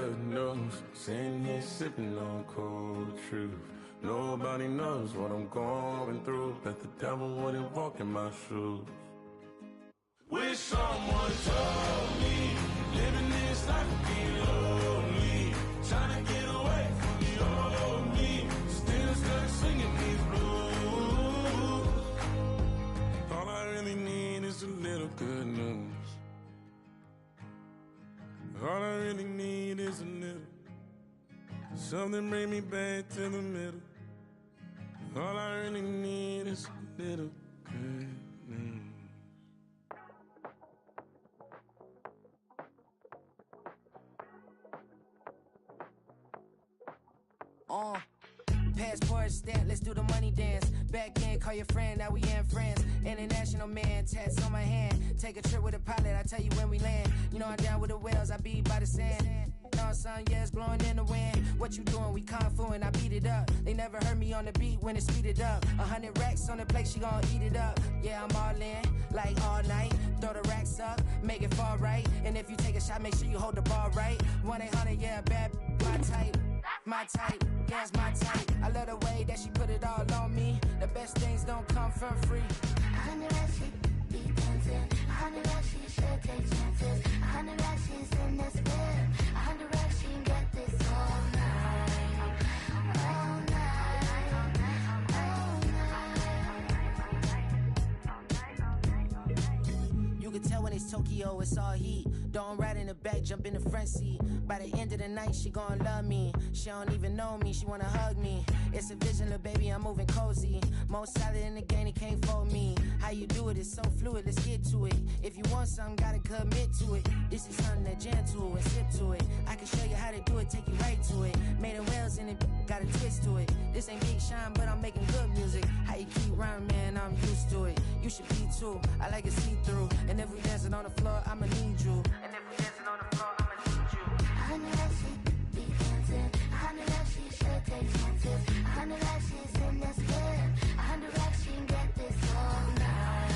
good news. Sitting here sipping on cold truth. Nobody knows what I'm going through. Bet the devil wouldn't walk in my shoes. Wish someone told me living this life would be lonely. Trying to get away from the old me. Still stuck singing these blues. All I really need is a little good news. All I really need is a little. Something bring me back to the middle. All I really need is a little good news. Passport stamp, let's do the money dance. Back in, call your friend, now we ain't friends. International man, tats on my hand. Take a trip with a pilot, I tell you when we land. You know I'm down with the whales, I be by the sand. On sun, yeah, it's blowing in the wind. What you doing? We kung fu and I beat it up. They never heard me on the beat when it speeded up. 100 racks on the plate, she gon' eat it up. Yeah, I'm all in, like all night. Throw the racks up, make it fall right. And if you take a shot, make sure you hold the ball right. 1-800, yeah, bad, my type. My type, yeah, it's my type. I love the way that she put it all on me. The best things don't come for free. 100 racks, she be dancing. 100 racks, she should take chances. 100 racks, she's in this bed. 100 racks, she can get this all night. All night. All night. You can tell when it's Tokyo, it's all heat. Don't ride in the back, jump in the front seat. By the end of the night, she gon' love me. She don't even know me, she wanna hug me. It's a vision, little baby, I'm moving cozy. Most solid in the game, it can't fold me. How you do it, it's so fluid, let's get to it. If you want something, gotta commit to it. This is something that jam to and sip to it. I can show you how to do it, take you right to it. Made of whales in it, got a twist to it. This ain't Big Sean, but I'm making good music. How you keep rhyming, man, I'm used to it. You should be too, I like it see-through. And if we dancing on the floor, I'ma need you. And if we dancing on the floor, I'ma need you. 100 racks, she be dancing. 100 racks, she should take chances. 100 racks, she's in this bed. 100 racks, she can get this all night.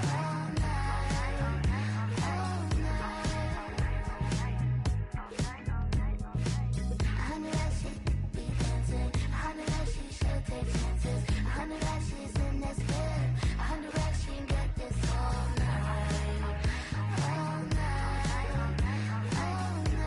All night. All night. 100 racks, she be dancing. 100 racks, she should take chances. 100 racks, she's in this bed. 100 racks, she can get this all night. All night. All night.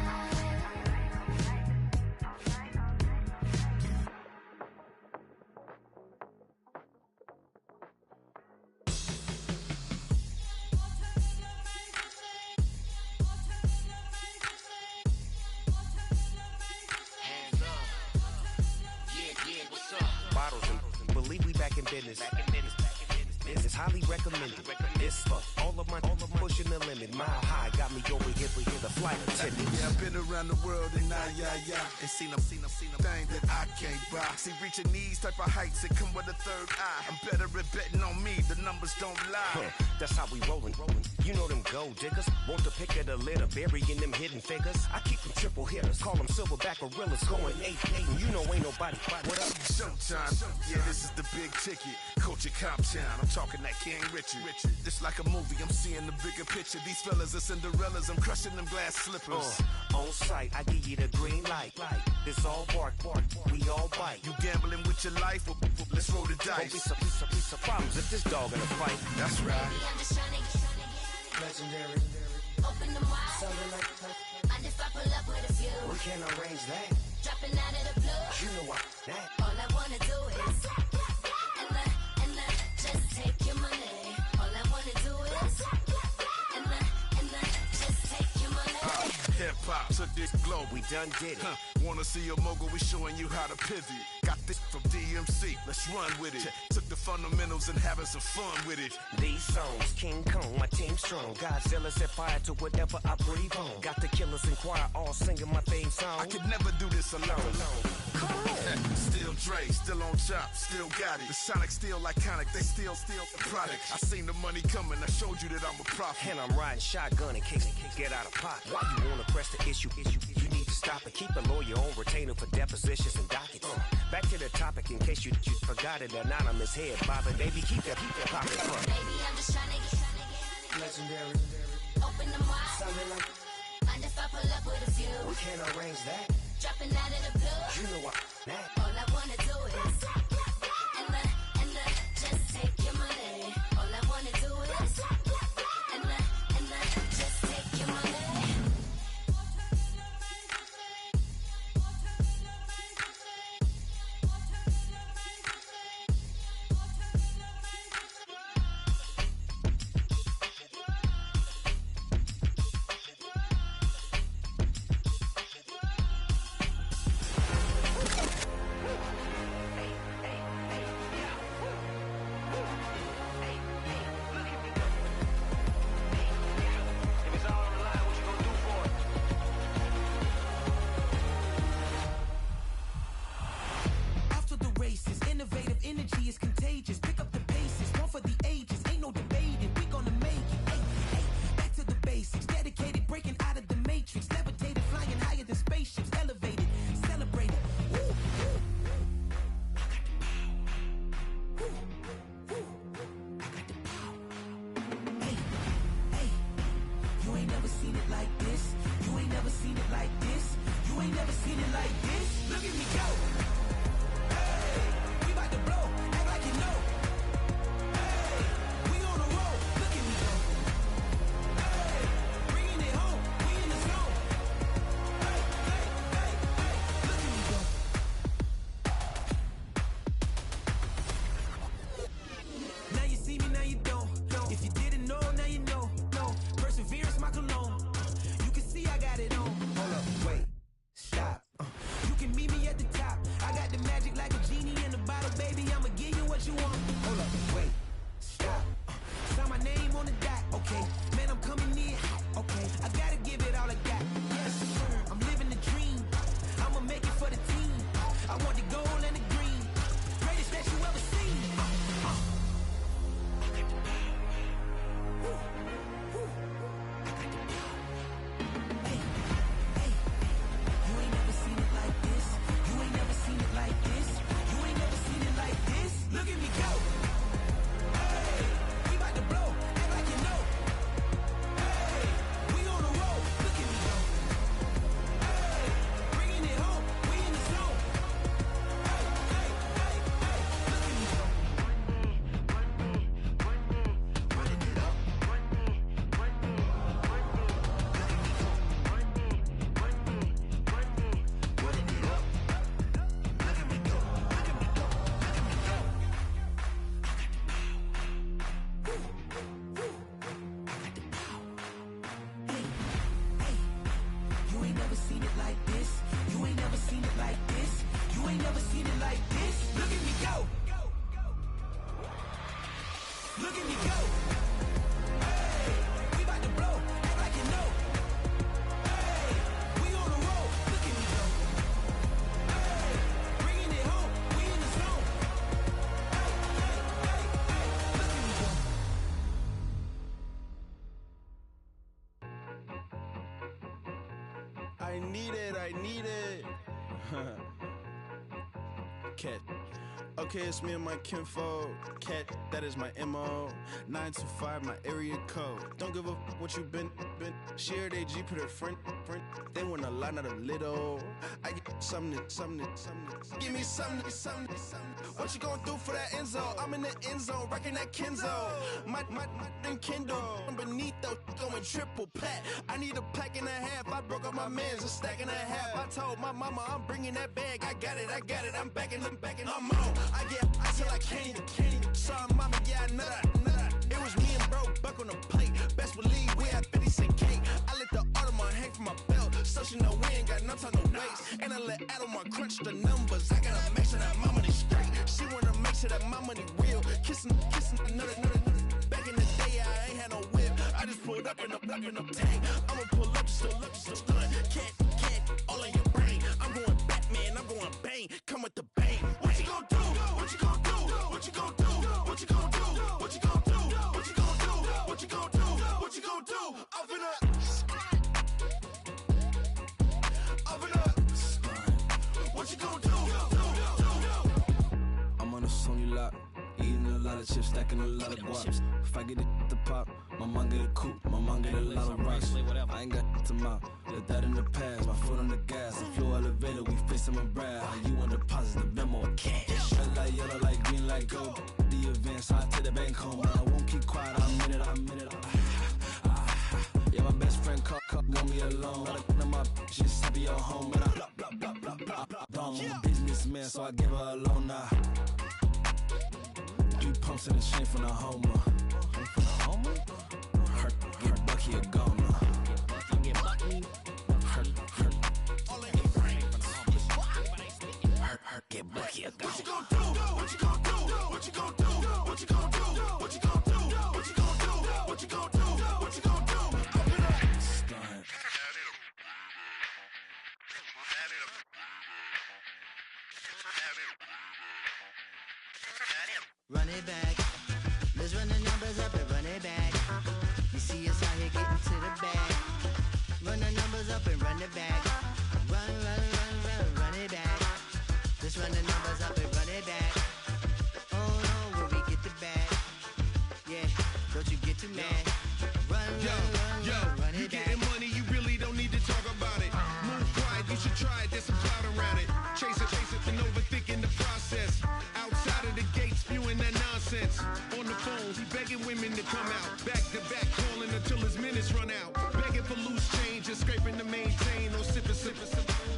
Bottles and believe we back in business. This is highly recommended. This for all of my pushing the limit. Mile high got me over here for the flight attendant. Yeah, I've been around the world and and seen them thing that I can't buy. See, reaching these type of heights, it come with a third eye. I'm better at betting on me, the numbers don't lie. That's how we rollin'. You know them gold diggers. Want to pick at a litter, burying them hidden figures. I keep them triple hitters, call them silverback gorillas, going 8-8. And you know ain't nobody. What up? Showtime. Yeah, this is the big ticket. Culture Cop Town. I'm talking that King Richard. It's like a movie, I'm seeing the bigger picture. These fellas are Cinderellas, I'm crushing them glass slippers. On sight, I give you the green light. It's all bark, we all bite. You gambling with your life? Let's roll the dice. Don't be some problems if this dog in a fight. That's right. Baby, I'm just tryna get Legendary. open them wide. Something like And if I pull up with a few, we can't arrange that. dropping out of the blue. You know what? That. All I wanna do is and just take your money. All I wanna do is and just take your money. Hip hop took this globe. We done did it. Wanna see a mogul? We showing you how to pivot. Got this from DMC. Let's run with it. Took the fundamentals and having some fun with it. These songs, King Kong, my team strong. Godzilla set fire to whatever I breathe on. Got the killers in choir all singing my theme song. I could never do this alone. Still Dre, still on top, still got it. The Sonic still iconic, they still the product. I seen the money coming, I showed you that I'm a prophet. And I'm riding shotgun in case get out of pocket. Why you wanna press the issue? You need to stop it. Keep a lawyer on retainer for depositions and dockets. Back to the topic in case you forgot it. Anonymous head bobbing, baby, keep that pocket front. Baby, I'm just tryna get Legendary. open them wide. Something like And if I pull up with a few. We can't arrange that. Dropping out of the blue. You know what that. All I wanna do is and just take your money. All I wanna do is and just take your money. After the races, innovative energy is contagious. Pick up the paces, one for the ages. Ain't no debating, we gonna make it. Hey, hey, back to the basics. Dedicated, breaking out of the matrix. Levitated, flying higher than spaceships. Elevated, celebrated. Woo, woo. I got the power. Woo, woo. I got the power. Hey, hey, you ain't never seen it like this. You ain't never seen it like this. You ain't never seen it like this. Look at me go. We about to blow, act like you know. Hey, we on the road, look at me go. Hey, bringing it home, we in the zone. Hey, hey, hey, hey, look at me go. Now you see me, now you don't. If you didn't know, now you know. No, perseverance, my cologne. You can see I got it on. Hold up, wait, stop. You can meet me at the top. I got the magic like a genie in a bottle, baby. I'ma give you what you want. Hold up, wait, stop. Sign my name on the dot, okay. Man, I'm coming in hot, okay. I gotta give it all I got. Yes, sir. I'm living the dream. I'ma make it for the team. I want the gold and the green. Greatest that you ever seen. I got the power. Woo, woo. I got the power. Hey, hey. You ain't never seen it like this. You ain't never seen it like this. You ain't never seen it like this. Look at me go. Hey, we about to blow, act like you know. Hey, we on the road. Look at me go. Hey, bringing it home. We in the zone. Hey, hey, hey, hey. Look at me go. Running it up. Running it up. Look at me go. Look at me go. Look at me go. I got the power. Woo, woo. I got the power. Hey, hey. You ain't never seen it like this. You ain't never seen it like this. You ain't never seen it like this. Look at me go. Look at me go. Hey, we about to blow, act like you know. Hey, we on the road. Look at me go. Hey, bringing it home. We in the zone. Hey, hey, hey, hey. Look at me go. I need it, I need it. Cat. Okay, it's me and my kinfolk. Cat, that is my MO. 925, my area code. Don't give a what you been. Shared AG, put her friend. They want a lot, not a little. I get something. Give me something. What you gonna do for that Enzo? I'm in the end zone, rocking that Kenzo. My Kindle. Beneath though, going triple plat. I need a pack and a half. I broke up my man's a stack and a half. I told my mama I'm bringing that bag. I got it. I'm backing, I'm on. I get till I can't. Sorry, mama, yeah, I know that. It was me and bro, buck on the plate. Best believe we had 50 cent cake. I let the Audemars hang from my belt, so she know we ain't got no time to waste. And I let Audemars crunch the numbers. I gotta make sure that my money straight. She wanna make sure that my money real. Kissing another. Back in the day, I ain't had no whip. I just pulled up in the tank. I'ma pull up just to stun. Cat, all in your brain. I'm going Batman, I'm going bang. Come with the bang. What you gonna do? What you gonna do? What you gonna do? What you gonna do? What you gonna do? What you gonna do? What you gonna do? What you gonna do? Up in up. What you gonna do? I'm on a Sony lot, eating a lot lot of chips, stacking a lot of guap. If I get it the pop, my mom get a coupe, my mom get a lot of rocks. I ain't got to mouth, let that in the past. My foot on the gas, I flew elevator, we face him and Brad. How you want deposit the memo or cash? Red like yellow, like green, like gold. The event, so I take the bank home, but I won't keep quiet. I'm in it. Yeah, my best friend want me alone. Gotta my just to be your home, and I I'm a businessman, so I give her a loan now. 3 pumps in the chain from the Homer. Her Bucky a goner. Her get Bucky a goner. What you gon' do? What you gon' do? What you gon' do? What you gon' do? What you gon' do? What you gon' do? What you gon' do? What you gon' do? Run it back. Let's run the numbers up and run it back. You see us out here getting to the bag. Run the numbers up and run it back. Run it back. Let's run the numbers up and run it back. Oh no, where we get the bag. Yeah, don't you get too mad. Run it you back. getting money, you really don't need to talk about it. Move quiet, you should try it, there's some clout around it. Chase it, and overthinking the process. Outside of the gates, spewing that nonsense. On the phone, he begging women to come out. Back to back, calling until his minutes run out. Begging for loose change and scraping to maintain. Or sipping,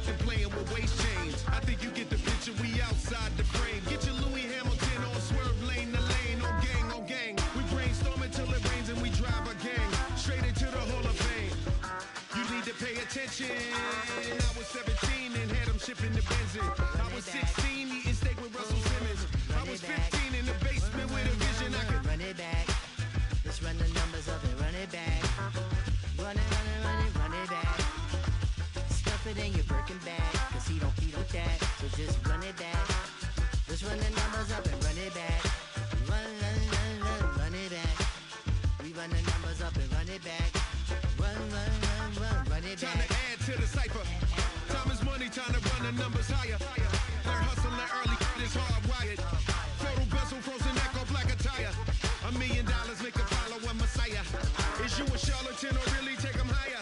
and playing with waist chains. I think you get the picture, we outside the frame. Get your Louis Hamilton on swerve lane to lane. On gang. We brainstorm until it rains and we drive a gang. Straight into the Hall of Fame. You need to pay attention. I was 17 and had them shipping the benzin. I was 16 eating steak with Russell Simmons. I was 15 in the basement with a vision. I could run it back. Let's run the numbers up and run it back. Run it back. Stuff it in your Birkin bag, cause he don't eat with that. So just run it back. Let's run the numbers up and run it back. Run it back. We run the numbers up and run it back. Run it back. time to add to the cipher. Time is money, time to run the numbers higher. They're hustling early, it's hardwired. Photo bezel, frozen echo, black attire. $1 million make a follow a messiah. Is you a charlatan or really take them higher?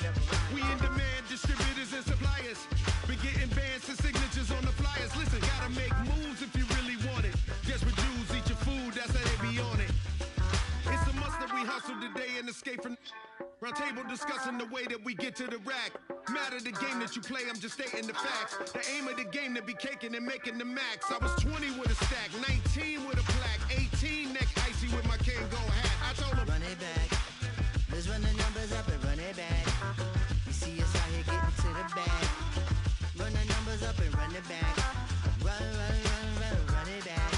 We in demand, distributors and suppliers. Been getting bands and signatures on the flyers. Listen, gotta make moves if you really want it. Desperate Jews eat your food, that's how they be on it. It's a must that we hustle today and escape from round table discussing the way that we get to the rack. Matter the game that you play, I'm just stating the facts. The aim of the game to be caking and making the max. I was 20 with a stack, 19 with a plaque, 18 neck icy with my Kango hat. I told him, run it back. Let's run the numbers up and run it back. You see us out here getting to the bag. Run the numbers up and run it back. Run it back.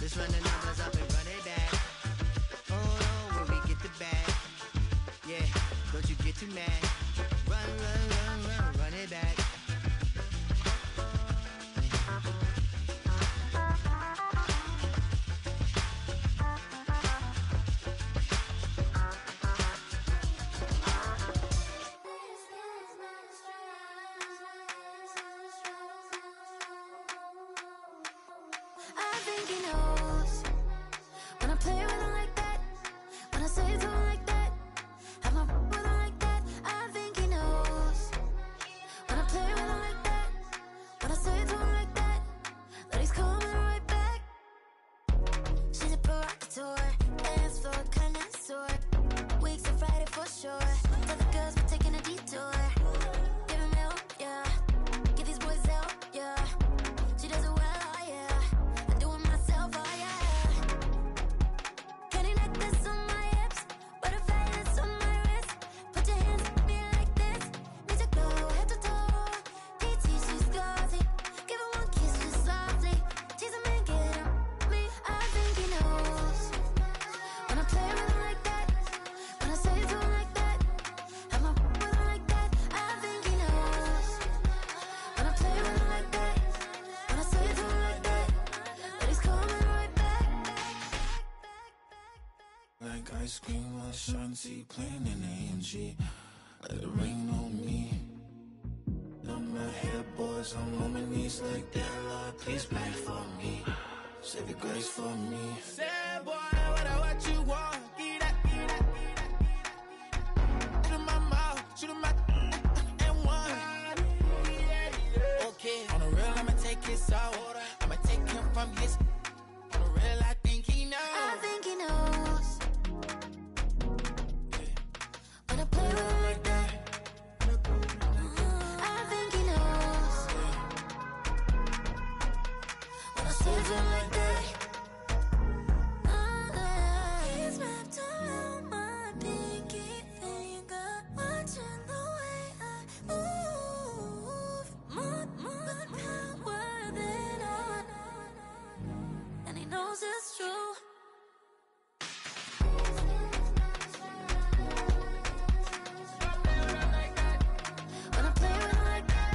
Let's run the numbers up and run it back. Oh no, where we get the bag. Yeah, don't you get too mad. Run it back. I think he knows when I play with him like that, when I say to him like that, have my with him like that. I think he knows when I play with him like that, when I say to him like that, that he's coming right back. She's a provocateur, dance floor connoisseur, weeks of Friday for sure. Tell the girls we're taking a detour. Give him help, yeah. Give these boys help, yeah. She does it well, oh yeah. I do it myself, oh yeah. Candy necklace on my hips, butterfly that's on my wrist. Put your hands on me like this. Need to go head to toe. PT, she's glossy. Give her one kiss just softly. Tease him and get him me. I think he knows when I play with him like that, when I say to him like that, have my with him like that. I think he knows when I play with him like that, when I say to him like that, that he's coming right back. Like ice cream on Shanty, playing in AMG. Let it rain on me. I'm my head boys, I'm on my knees like that. Lord, please pray for me. Save your grace for me. boy, what you want? Get that. Shoot in my mouth, shoot in my and one. Okay, on the real, I'ma take his out. I'ma take him from his. On the real, I think he knows. I think he knows. When I play with him like that. I think he knows. When I save him like that. He's wrapped around my pinky finger, watching the way I move. More power than on. And he knows it's true. When I play with him like that. When I play with him like that.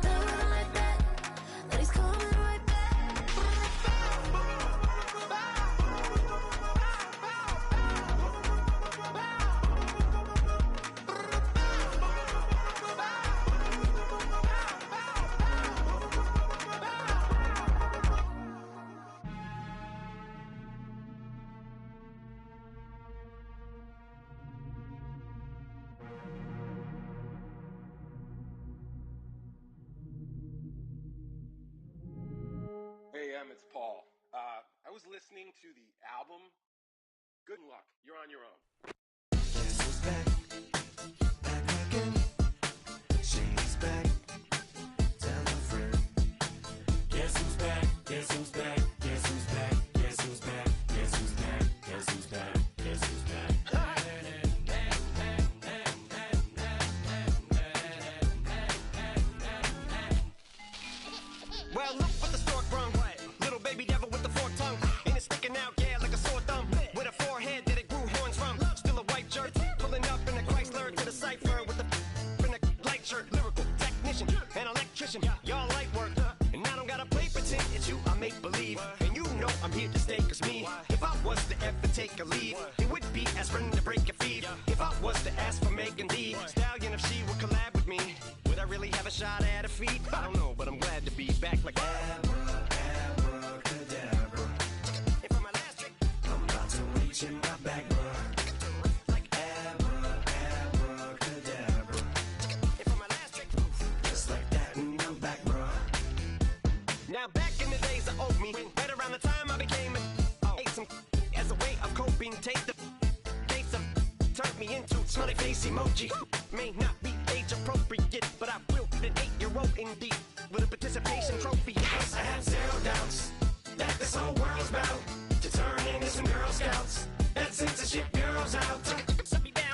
Play with him like that. That he's coming right back. Hey, it's Paul. I was listening to the album. Good luck. You're on your own. Guess who's back? Back again. Shady's back. Tell a friend. Guess who's back? Guess who's back? Guess who's back? Guess who's back? Guess who's back? Guess who's back? Guess who's back? Well, look what the stork brung. Little baby devil with the forked tongue. And it's sticking out, yeah, like a sore thumb. With a forehead that it grew horns from. Still a white shirt. Pulling up in a Chrysler to the cipher with a in a light shirt. Lyrical technician and electrician. Y'all light work. And I don't gotta play pretend. It's you I make believe. And you know I'm here to stay. Cause me, if I was to ever take a leave, it would be aspirin to break your feet. If I was to ask for Megan D Stallion, if she would collab with me, would I really have a shot at her feet? I don't know, but I'm glad to be back like Abracadabra. And for my last trick, I'm about to reach in my back, bruh. Like abracadabra. and for my last trick, Just like that, and I'm back, bruh. now back in the days of old me, right around the time I became ate some as a way of coping. Take the case of turned me into smiley face emoji. May not be age appropriate, but I will fit an 8-year-old indeed with a participation trophy. I have zero doubts that this whole world's about to turn into some Girl Scouts and censorship girls out.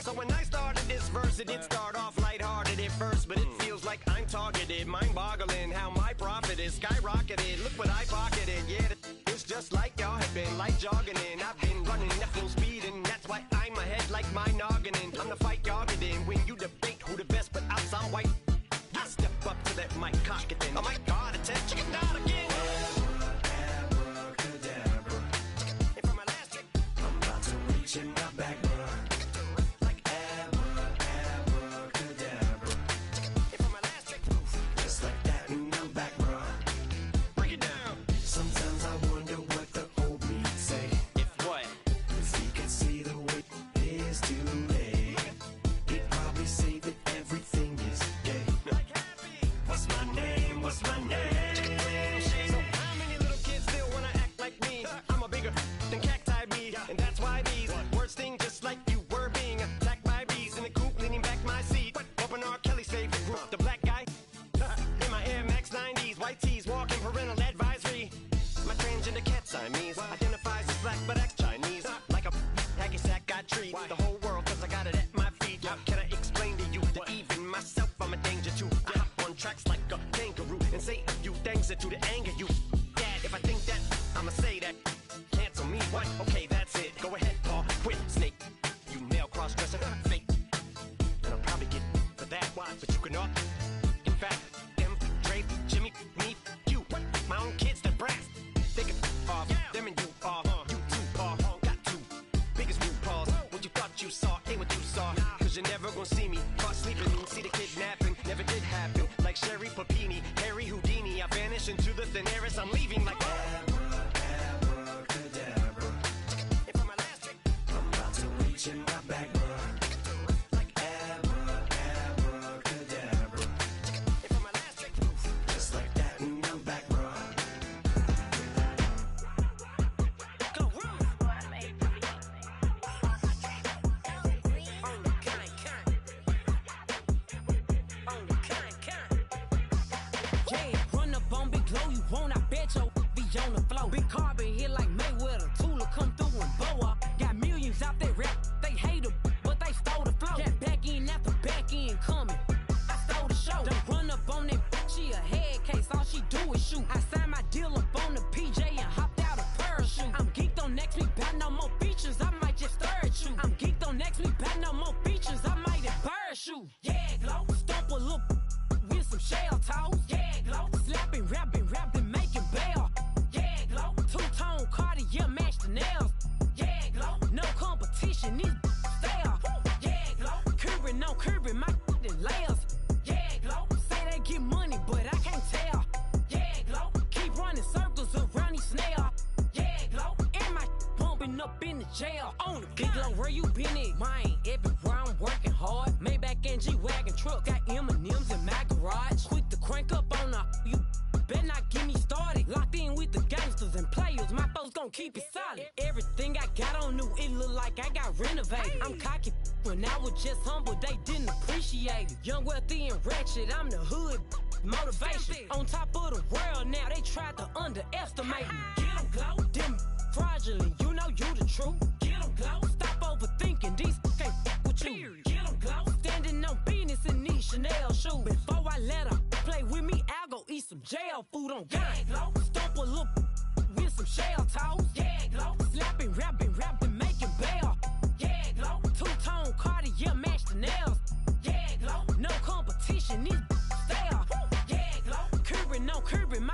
So when I started this verse, it did start off lighthearted at first, but it feels like I'm targeted, mind-boggling how my profit is skyrocketed. Look what I pocketed, yeah, it's just like y'all have been, like jogging in. I've been running at full speed, and that's why I'm ahead like my noggin. I'm the fight y'all get in when you debate who the best, but I'm some white. I step up to that mic, cock it then. Oh my God, attention, chicken out again. Abracadabra. And for my last trick, I'm about to reach in my back, bruh. Like abracadabra. and for my last trick, Just like that, and I'm back, bruh. break it down. Sometimes I wonder what the old me say. If what? If he could see the way it is today, he'd probably say that everything is gay. What's my name? What's my name? So how many little kids still wanna act like me? I'm a bigger than cacti bee, and that's why these words sting just like you were being attacked by bees in the coop, leaning back my seat. Open R. Kelly's favorite group, the black guy. In my Air Max 90s, white tees, walking parental advisory. My transgender cat Siamese identifies as black but acts Chinese. Like a hacky sack I treat the whole world cause I got it at my feet. How can I explain to you that even myself I'm a danger to? I hop on tracks like a kangaroo and say a few things that do to anger you. Dad, if I think that, I'ma say that. Cancel me, what? Okay, that's it. Go ahead, Paul, quit, snake. You male cross-dresser, fake. And I'll probably get for that, but you can all. In fact, them, Dre, Jimmy, me, you, my own kids that brass. They can off, them and you off. You too, Paul, got two biggest root paws. What you thought you saw ain't what you saw. Cause you're never gonna see me caught sleeping. See the kidnapping, never did happen. Like Sherry Papini, Harry Houdini, I vanish into the thin air. bumping up in the jail. On the big low, where you been at? Mine, everywhere I'm working hard. Maybach and G-Wagon truck, got M&M's in my garage. Quick to crank up on the, you better not get me started. Locked in with the gangsters and players, my folks gon' keep it solid. Everything I got on new, it look like I got renovated. I'm cocky when I was just humble, they didn't appreciate it. Young, wealthy, and ratchet, I'm the hood motivation. On top of the world now, they tried to underestimate me. Get them glow, them fraudulent, you know you the truth. Get them glow, stop overthinking, these can't fuck with you. Get them glow, standing on business in these Chanel shoes. Before I let her play with me, I'll go eat some jail food on God. Glow, stomp a little with some shell toes. Yeah, glow, slapping, rapping, making bail. Yeah, glow, two-tone Cartier match the nails. Yeah, glow, no competition, these stale. Yeah, glow, curbing, no curbing, my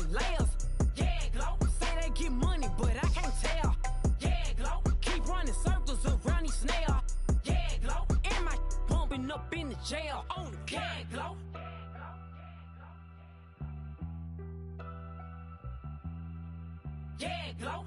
layers. Yeah, glow, say they get money, but I can't tell. Yeah, glow, keep running circles around these snails. Yeah, glow, and my bumping up in the jail. On the yeah, glow. Yeah, glow.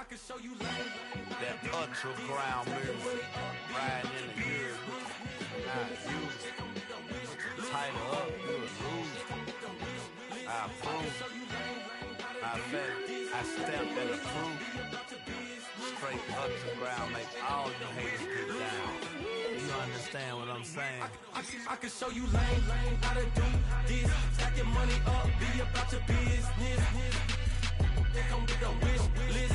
That underground music, riding in the years, not used. Title up, you a lose. I approve. I stamped and approved. Straight underground, make all you haters get down. You understand what I'm saying? I can show you lame, how to do this. Stack your money up, be about your business. They come with the wish list.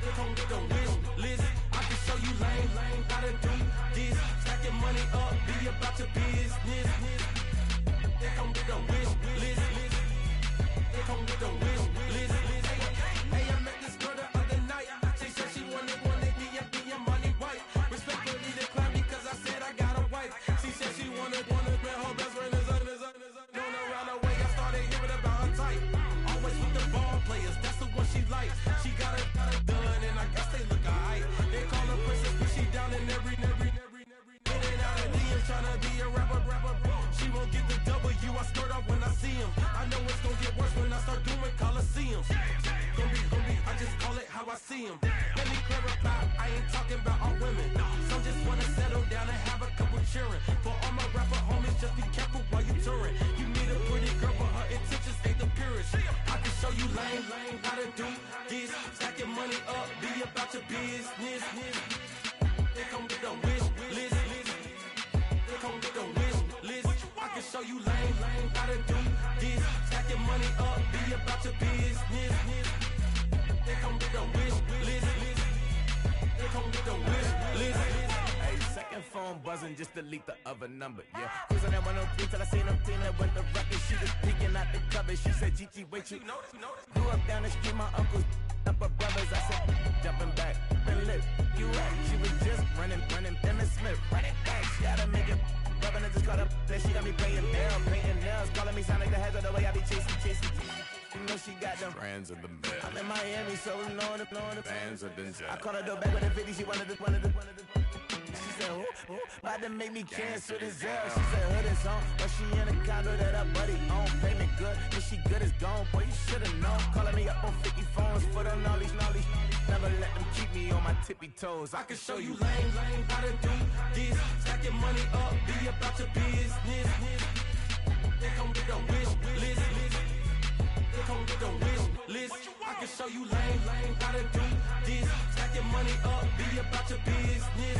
They come with the wish list. I can show you lame, how to do this. Stack your money up, be about your business. They come with the wish list. They come with the wish list. Hey, I met this girl the other night. She said she wanted me and be a money wife. Respectfully declined because I said I got a wife. She said she wanted man, her best friend is known around the way. I started hearing about her type. Always with the ball players, that's the one she likes. She got it done, and I guess they look alright. They call her princess, but she down in every. In and out of DMs, tryna be a rapper. She won't get the W, I skirt off when I see him. I know it's gonna get worse when I start doing Coliseums. Gonna be, I just call it how I see him. Let me clarify, I ain't talking about all women. Some just wanna settle down and have a couple cheering. For all my rapper homies, just be careful while you touring. You need a pretty girl, but her intentions ain't the purest. I can show you lame, how to do this. Stack your money up, be about your business. They come with the wish list. They come with the wish list. I can show you lame, how to do this. Stack your money up, be about your business. They come with the wish list. They come with the wish list. Hey, second phone buzzing, just delete the other number, yeah. Cruising at 103 till I seen them feeling with the record. She was peeking out the cover. She said, Gigi, wait, you grew up down the street, my uncles, up her brothers. I said, jumping back, been lit. You at? She was just running, Emmett Smith, running back. She had to make it. Rubbing it, just caught up. Then she got me painting nails, calling me sound like the heads of the way I be chasing. You know she got them friends of the bed. I'm in Miami, so know the fans of the jet. I called her door back with a 50, she wanted the. She said, who? About to make me cancel this L. She said, hood is on, but she in a condo that her buddy own. Payment good, if she good is gone. Boy, you should've known. Calling me up on 50 phones for the knowledge. Never let them keep me on my tippy toes. I can show you lame, how to do this. Stack your money up, be about your business. They come with the wish list. They come with the wish list. I can show you lame, how to do this. Stack your money up, be about your business.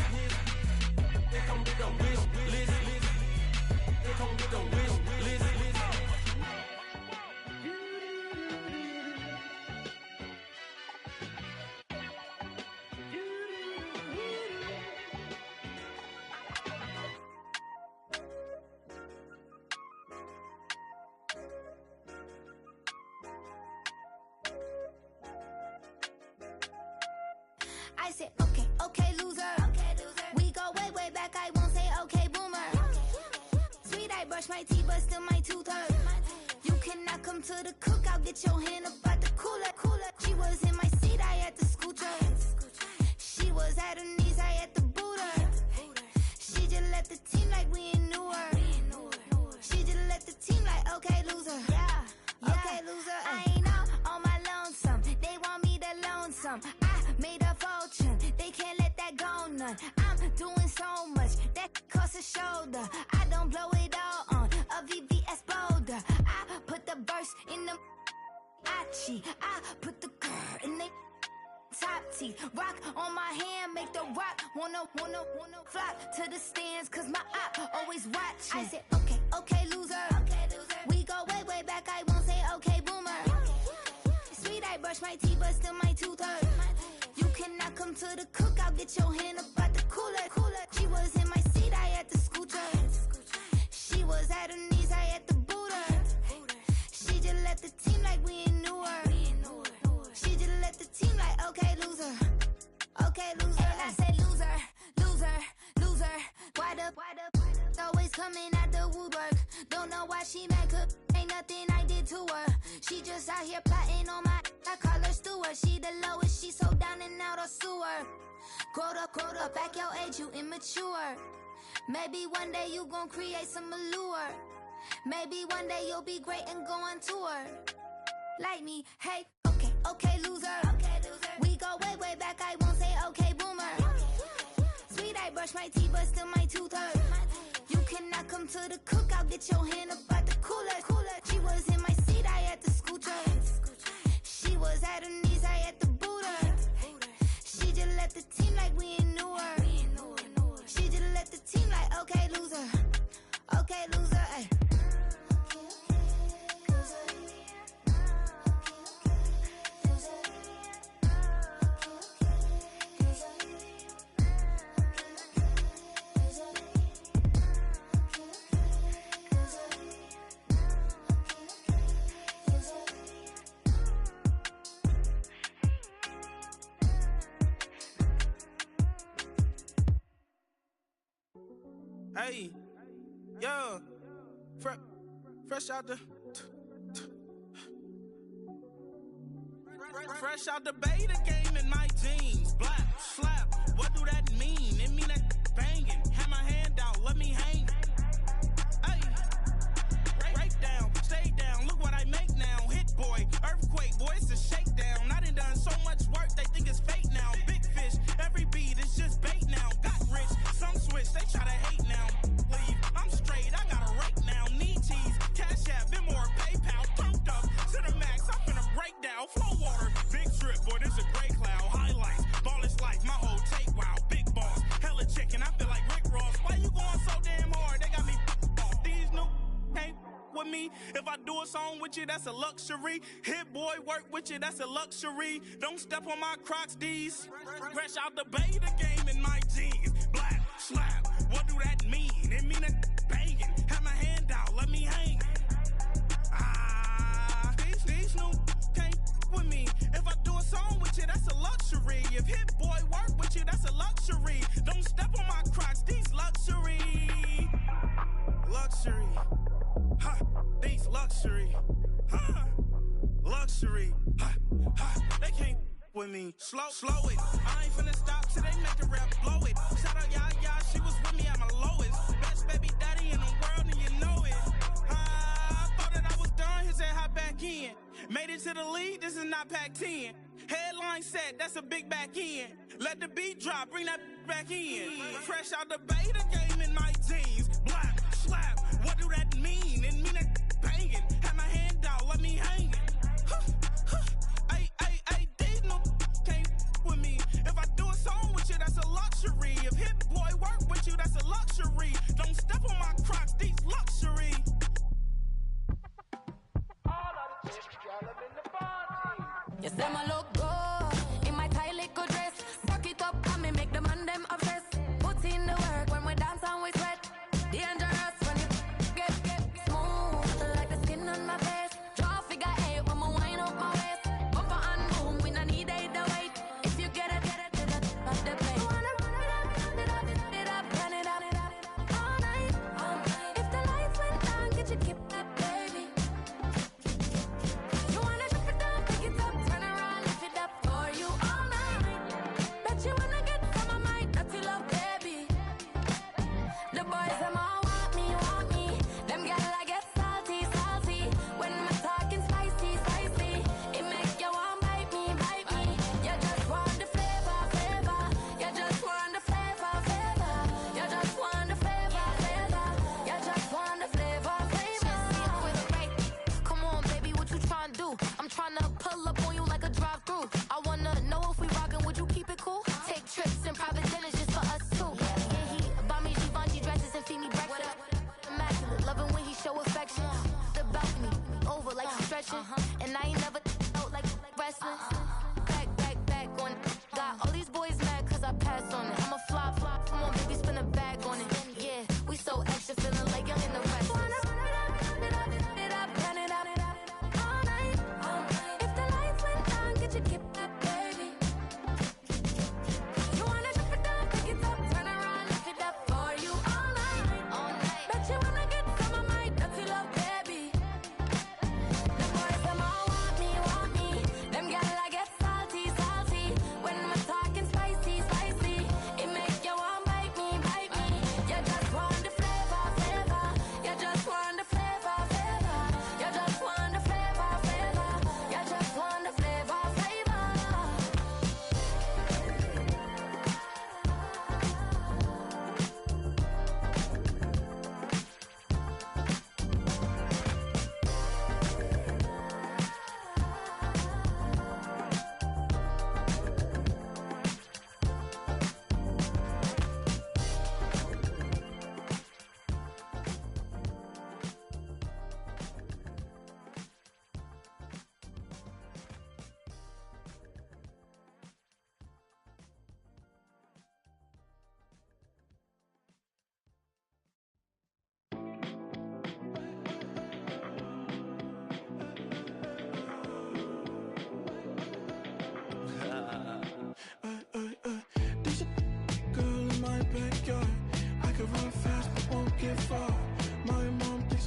They come with the wish list. They come with the wish list. I said, okay, loser. We go way back, I won't say okay, boomer. Sweet, I brush my teeth, but still my tooth hurt. You cannot come to the cookout, get your hand up at the cooler. She was in my seat, I had to scoot her. She was at her knees, I had to boot her. She just left the team like we ain't knew her. She just left the team like, okay, loser. Okay, loser. I ain't out on my lonesome. They want me to loan some. I made a fortune. They can't let that go none. I'm doing so much that costs a shoulder. I don't blow it all on a VVS boulder. I put the verse in the I put the girl in the top teeth. Rock on my hand, make the rock wanna flop to the stands, cause my eye always watching. I said, okay, loser. We go way back, I won't say okay, boomer. Sweet, I brush my teeth, but still my tooth hurt. You cannot come to the cookout, get your hand up at the cooler. She was in my seat, I had to scoot her. She was at her knees, I had to boot her. She just left the team like we ain't knew her. She just left the team like, okay, loser. Okay, loser. And I said, loser. Why the always coming at the woodwork? Don't know why she mad, cause ain't nothing I did to her. She just out here plotting on my, I call her steward. She the lowest, she so down and out of sewer. Growed up, back your age, you immature. Maybe one day you gon' create some allure. Maybe one day you'll be great and go on tour. Like me, hey, okay, loser. We go way, way back, I won't say okay, boomer. Sweet, I brush my teeth, but still my tooth hurt. You cannot come to the cookout, get your hand up at the cooler. She was in my seat, I had to scoot her. She was at her knees, I had to boot her. She just left the team like we ain't knew her. She just left the team like, okay, loser. Okay, loser, ay. Hey, yo, fresh out the fresh out the beta game in my jeans. Black slap, what do that mean? It mean that banging. Have my hand out, let me hang. Hey, break down, stay down. Look what I make now. Hit boy, earthquake, boy, it's a shakedown. I done so much work, they think it's fake now. Big fish, every beat is just bait now. Got rich, some switch, they try to hate now. Leave, I'm straight, I got a rake now. Need cheese, cash app, Venmo, PayPal. Pumped up to the max, I'm finna break down. Flow water, big trip, boy, this a gray cloud. Highlights, ball is life, my whole take, wow. Big boss, hella chicken, I feel like Rick Ross. Why you going so damn hard? They got me off. These new can't with me. If I do a song with you, that's a luxury. Hit boy, work with you, that's a luxury. Don't step on my Crocs, D's. Fresh out the beta game in my jeans. Black slap, what do that mean? It mean that banging. Have my hand out, let me hang. These new can't with me. If I do a song with you, that's a luxury. If hit boy work with you, that's a luxury. Don't step on my Crocs, these luxury. Luxury. Ha, these luxury. Ha, luxury. Ha, ha, they can't with me. Slow it. I ain't finna stop till they make the rap blow it. Shout out Yaya, she was with me at my lowest. Best baby daddy in the world and you know it. I thought that I was done, his head hot back in. Made it to the league, this is not Pac-10. Headline set, that's a big back end. Let the beat drop, bring that back in. Fresh out the beta game in my jeans. Black slap, what do that mean? It mean that banging. Have my hand out, let me hang it. These no can't with me. If I do a song with you, that's a luxury. If hit boy work with you, that's a luxury. Don't step on my Crocs, these luxury. You say my look good in my tight little dress. Fuck it up and me make the man them obsessed. Put in the work when we dance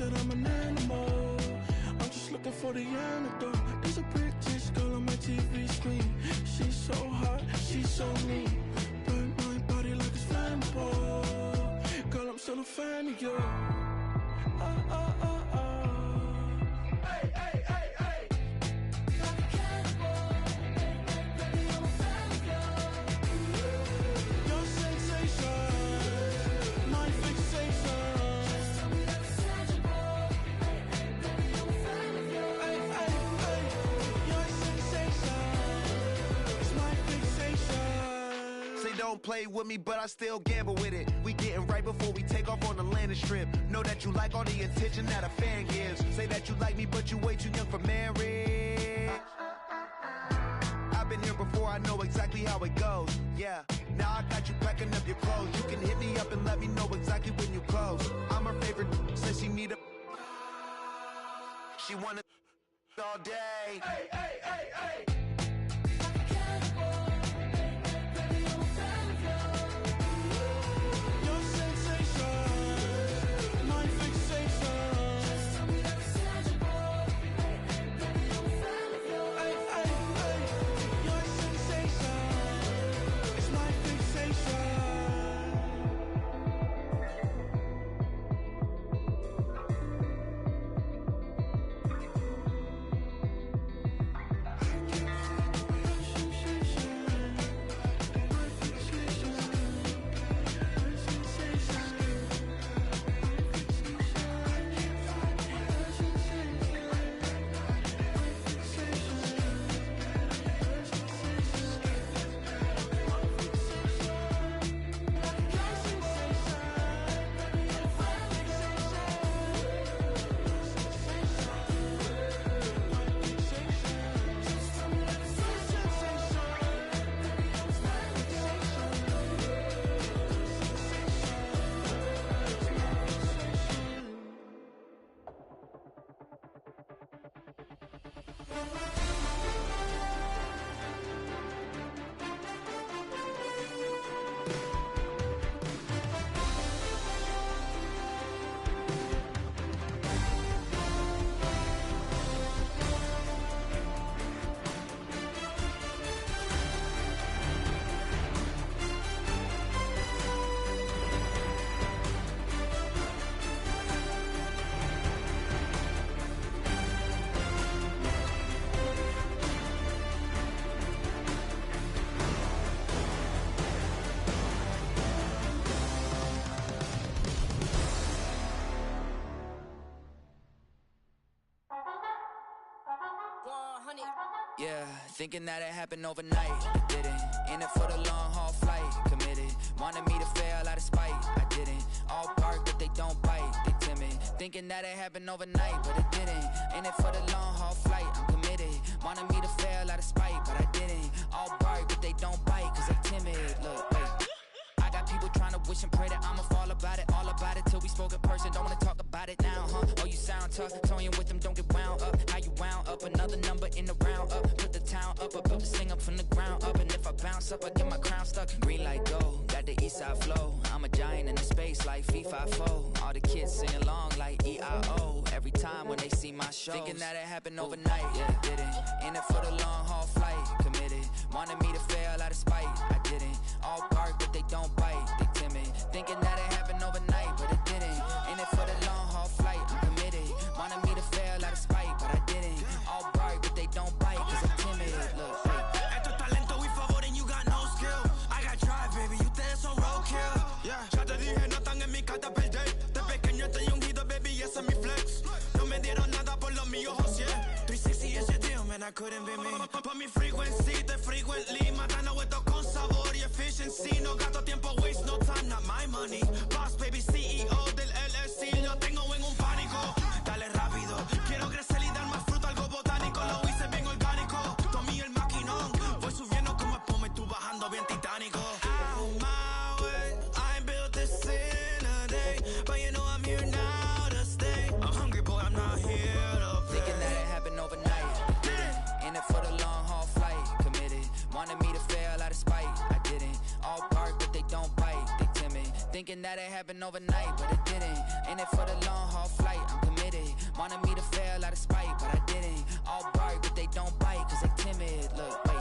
said I'm an animal. I'm just looking for the antidote. There's a British girl on my TV screen. She's so hot, she's so mean. Burn my body like it's flammable. Girl, I'm still a fan of you. Hey, hey, hey, hey. Like a cannibal. Hey, hey, baby, I'm a fan of you. Your sensation, my fixation. Just tell me that it's tangible. Hey, hey, baby, I'm a fan of you. Hey, hey, hey. Your sensation is my fixation. Say don't play with me, but I still gamble with it. We getting right before we take off on the landing strip. Know that you like all the attention that a fan gives. Say that you like me, but you way too young for marriage. I've been here before, I know exactly how it goes. Yeah, now I got you packing up your clothes. You can hit me up and let me know exactly when you close. I'm her favorite, says she need a. She wanna all day. Hey, hey, hey, hey. Yeah, thinking that it happened overnight. It didn't. In it for the long haul flight. Committed. Wanted me to fail out of spite. I didn't. All bark, but they don't bite. They timid. Thinking that it happened overnight, but it didn't. In it for the long haul flight. I'm committed. Wanted me to fail out of spite, but I didn't. All bark, but they don't bite, cause they timid. Look, wait. I got people trying to wish and pray that I'ma fall about it. All about it till we spoke in person. Don't wanna talk about it now, huh? Oh, you sound tough. Toying with them, don't get wound up. How you wound up? Another number in the round up. Put the town up. I built this thing up from the ground up. And if I bounce up, I get my crown stuck. Green light go, got the east side flow. I'm a giant in the space like FIFA4. All the kids sing along like E-I-O. Every time when they see my show. Thinking that it happened overnight, yeah, didn't. In it for the long haul flight, committed. Wanted me to fail out of spite, I didn't. All bark, but they don't bite, they timid. Thinking that it happened overnight, but it didn't. In it for the long haul flight, I'm committed. Wanted me to fail out of spite, but I didn't. All bark, but they don't bite, cause I'm timid. Look, Esto es talento y favor and you got no skill. I got drive, baby, ustedes son roadkill. Yeah, ya te dije, no están en mi carta perder. De pequeño estoy ungido, baby, ese es mi flex. No me dieron nada por lo mío, José. 360 is your deal, man, I couldn't be me. Pa' mi frequency, te frequently. Matando esto con sabor y efficiency. No gasto tiempo, waste no time, not my money. Boss, baby, CEO del LLC. Lo tengo en un pánico. Dale rápido, quiero crecer y dar más fruto, algo botánico. Lo hice bien orgánico. Tomé el maquinón. Voy subiendo como espuma y tú bajando bien titánico. Out my way, I ain't built this in a day. But you know I'm here now to stay. I'm hungry, boy, I'm not here to play. thinking that it happened overnight, didn't. In it for the long haul flight, committed. Wanted me to fail out of spite, I didn't. All bark, but they don't bite, they timid. Thinking that it happened overnight, but it didn't. In it for the long haul flight, I'm committed. committed. Wanted me to fail out of spite, but I didn't. All bark, but they don't bite, cause they timid. Look, wait.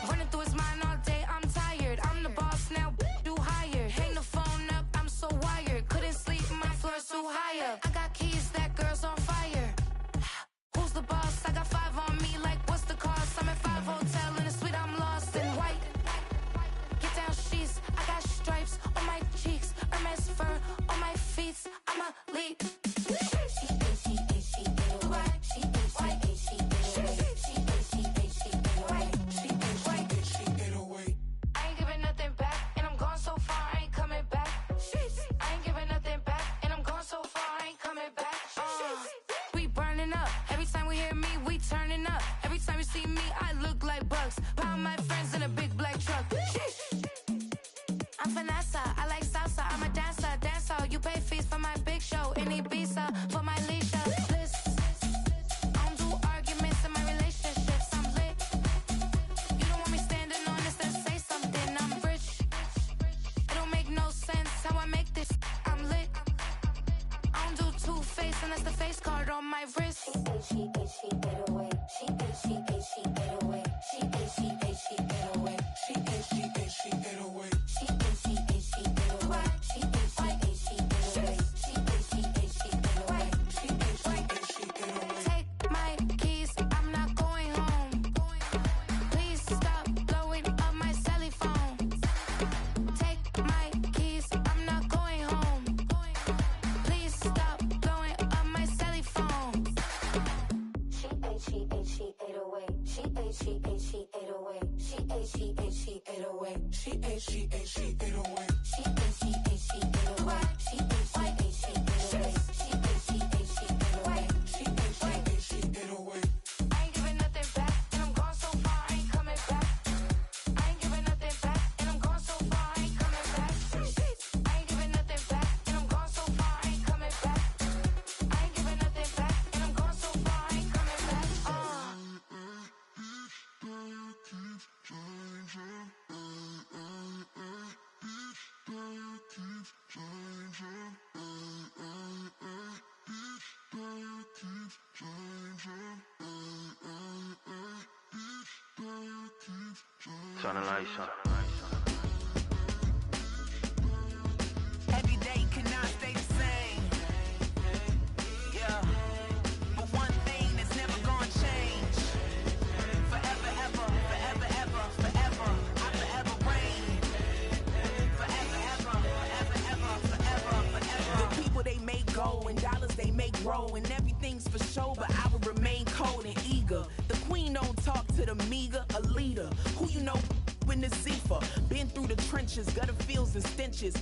Running through his mind all day, I'm tired. I'm the boss now, do higher. Hang the phone up, I'm so wired. Couldn't sleep, my floor's too high up. I got keys, that girl's on fire. Who's the boss? I got 5 on me, like what's the cost? I'm at 5 hotel in a suite, I'm lost in white. Get down sheets, I got stripes on my cheeks, Hermes fur on my feet. I'm a lead. I ain't giving nothing back, and I'm gone so far, I ain't coming back. I ain't giving nothing back, and I'm gone so far, I ain't coming back. We burning up, every time we hear me, we turning up. Every time you see me, I look like bugs. Pound my friends in a big black truck. I'm Vanessa, I like salsa, I'm a dancer, dancer. You pay fees for my big show in Ibiza, for my Leisha. Bliss. I don't do arguments in my relationships, I'm lit. You don't want me standing on this, then say something, I'm rich. It don't make no sense how I make this, I'm lit. I don't do two-face unless the face card on my wrist. Take my keys, I'm not going home. Please stop blowing up my celly phone. Take my keys, I'm not going home. Please stop blowing up my celly phone. I ain't giving nothing back, and I'm gone so far, I ain't coming back. I ain't giving nothing back, and I'm gone so far, I ain't coming back. I ain't giving nothing back, and I'm gone so far, I ain't coming back. I ain't giving nothing back, and I'm gone so far, I ain't coming back. Turn the lights on. Every day cannot stay the same. Yeah. But one thing that's never gonna change. Forever, ever, forever, ever, forever. I forever reign. Forever, ever, forever, ever, forever, forever. The people they make go and dollars they make grow and everything's for show, but I will remain cold and eager. The queen don't talk to the meager, a leader. Who you know in the Zephyr? Been through the trenches, gutter fields and stenches.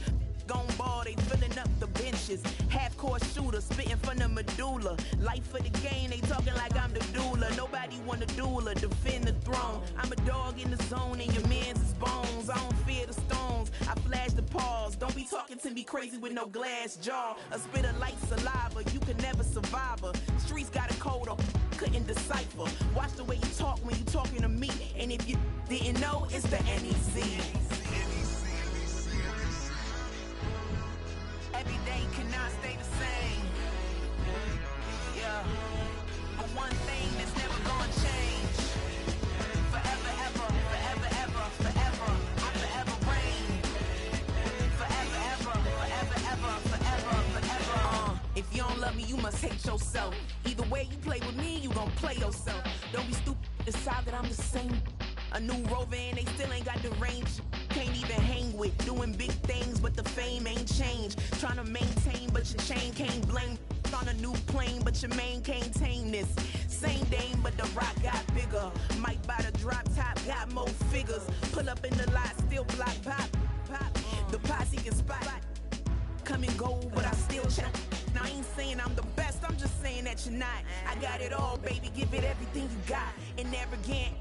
Gone ball, they filling up the benches. Half-court shooter, spitting from the medulla. Life for the game, they talking like I'm the doula. Nobody wanna doula, defend the throne. I'm a dog in the zone and your man's is bones. I don't fear the stones, I flash the paws. Don't be talking to me crazy with no glass jaw. A spit of light saliva, you can never survive her. Streets got a code up, couldn't decipher. Watch the way you talk when you talking to me. And if you didn't know, it's the NEC. Every day cannot stay the same. Yeah. But one thing that's never gonna change. Forever, ever, forever, ever, forever. I forever reign. Forever, ever, forever, ever, forever, forever. If you don't love me, you must hate yourself. Either way you play with me, you gon' play yourself. Don't be stupid, decide that I'm the same. A new rover and they still ain't got the range. Can't even hang with, doing big things, but the fame ain't changed. Trying to maintain, but your chain can't blame. On a new plane, but your main can't tame this. Same dame, but the rock got bigger. Might buy the drop top, got more figures. Pull up in the lot, still block pop. The posse can spot. Come and go, but I still check. Now I ain't saying I'm the best, I'm just saying that you're not. I got it all, baby, give it everything you got. And arrogant.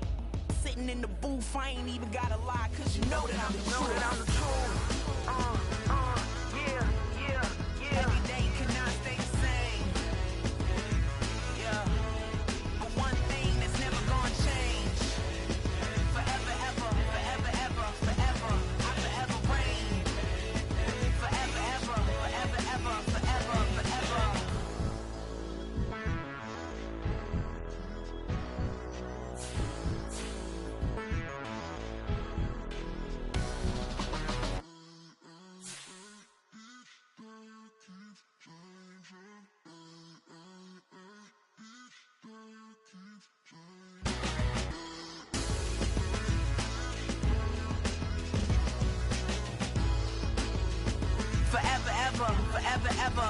Sitting in the booth, I ain't even gotta lie, cause you know that I'm the truth. Yeah. Every day cannot stay the same. Yeah. But one thing that's never Forever, ever, forever, ever.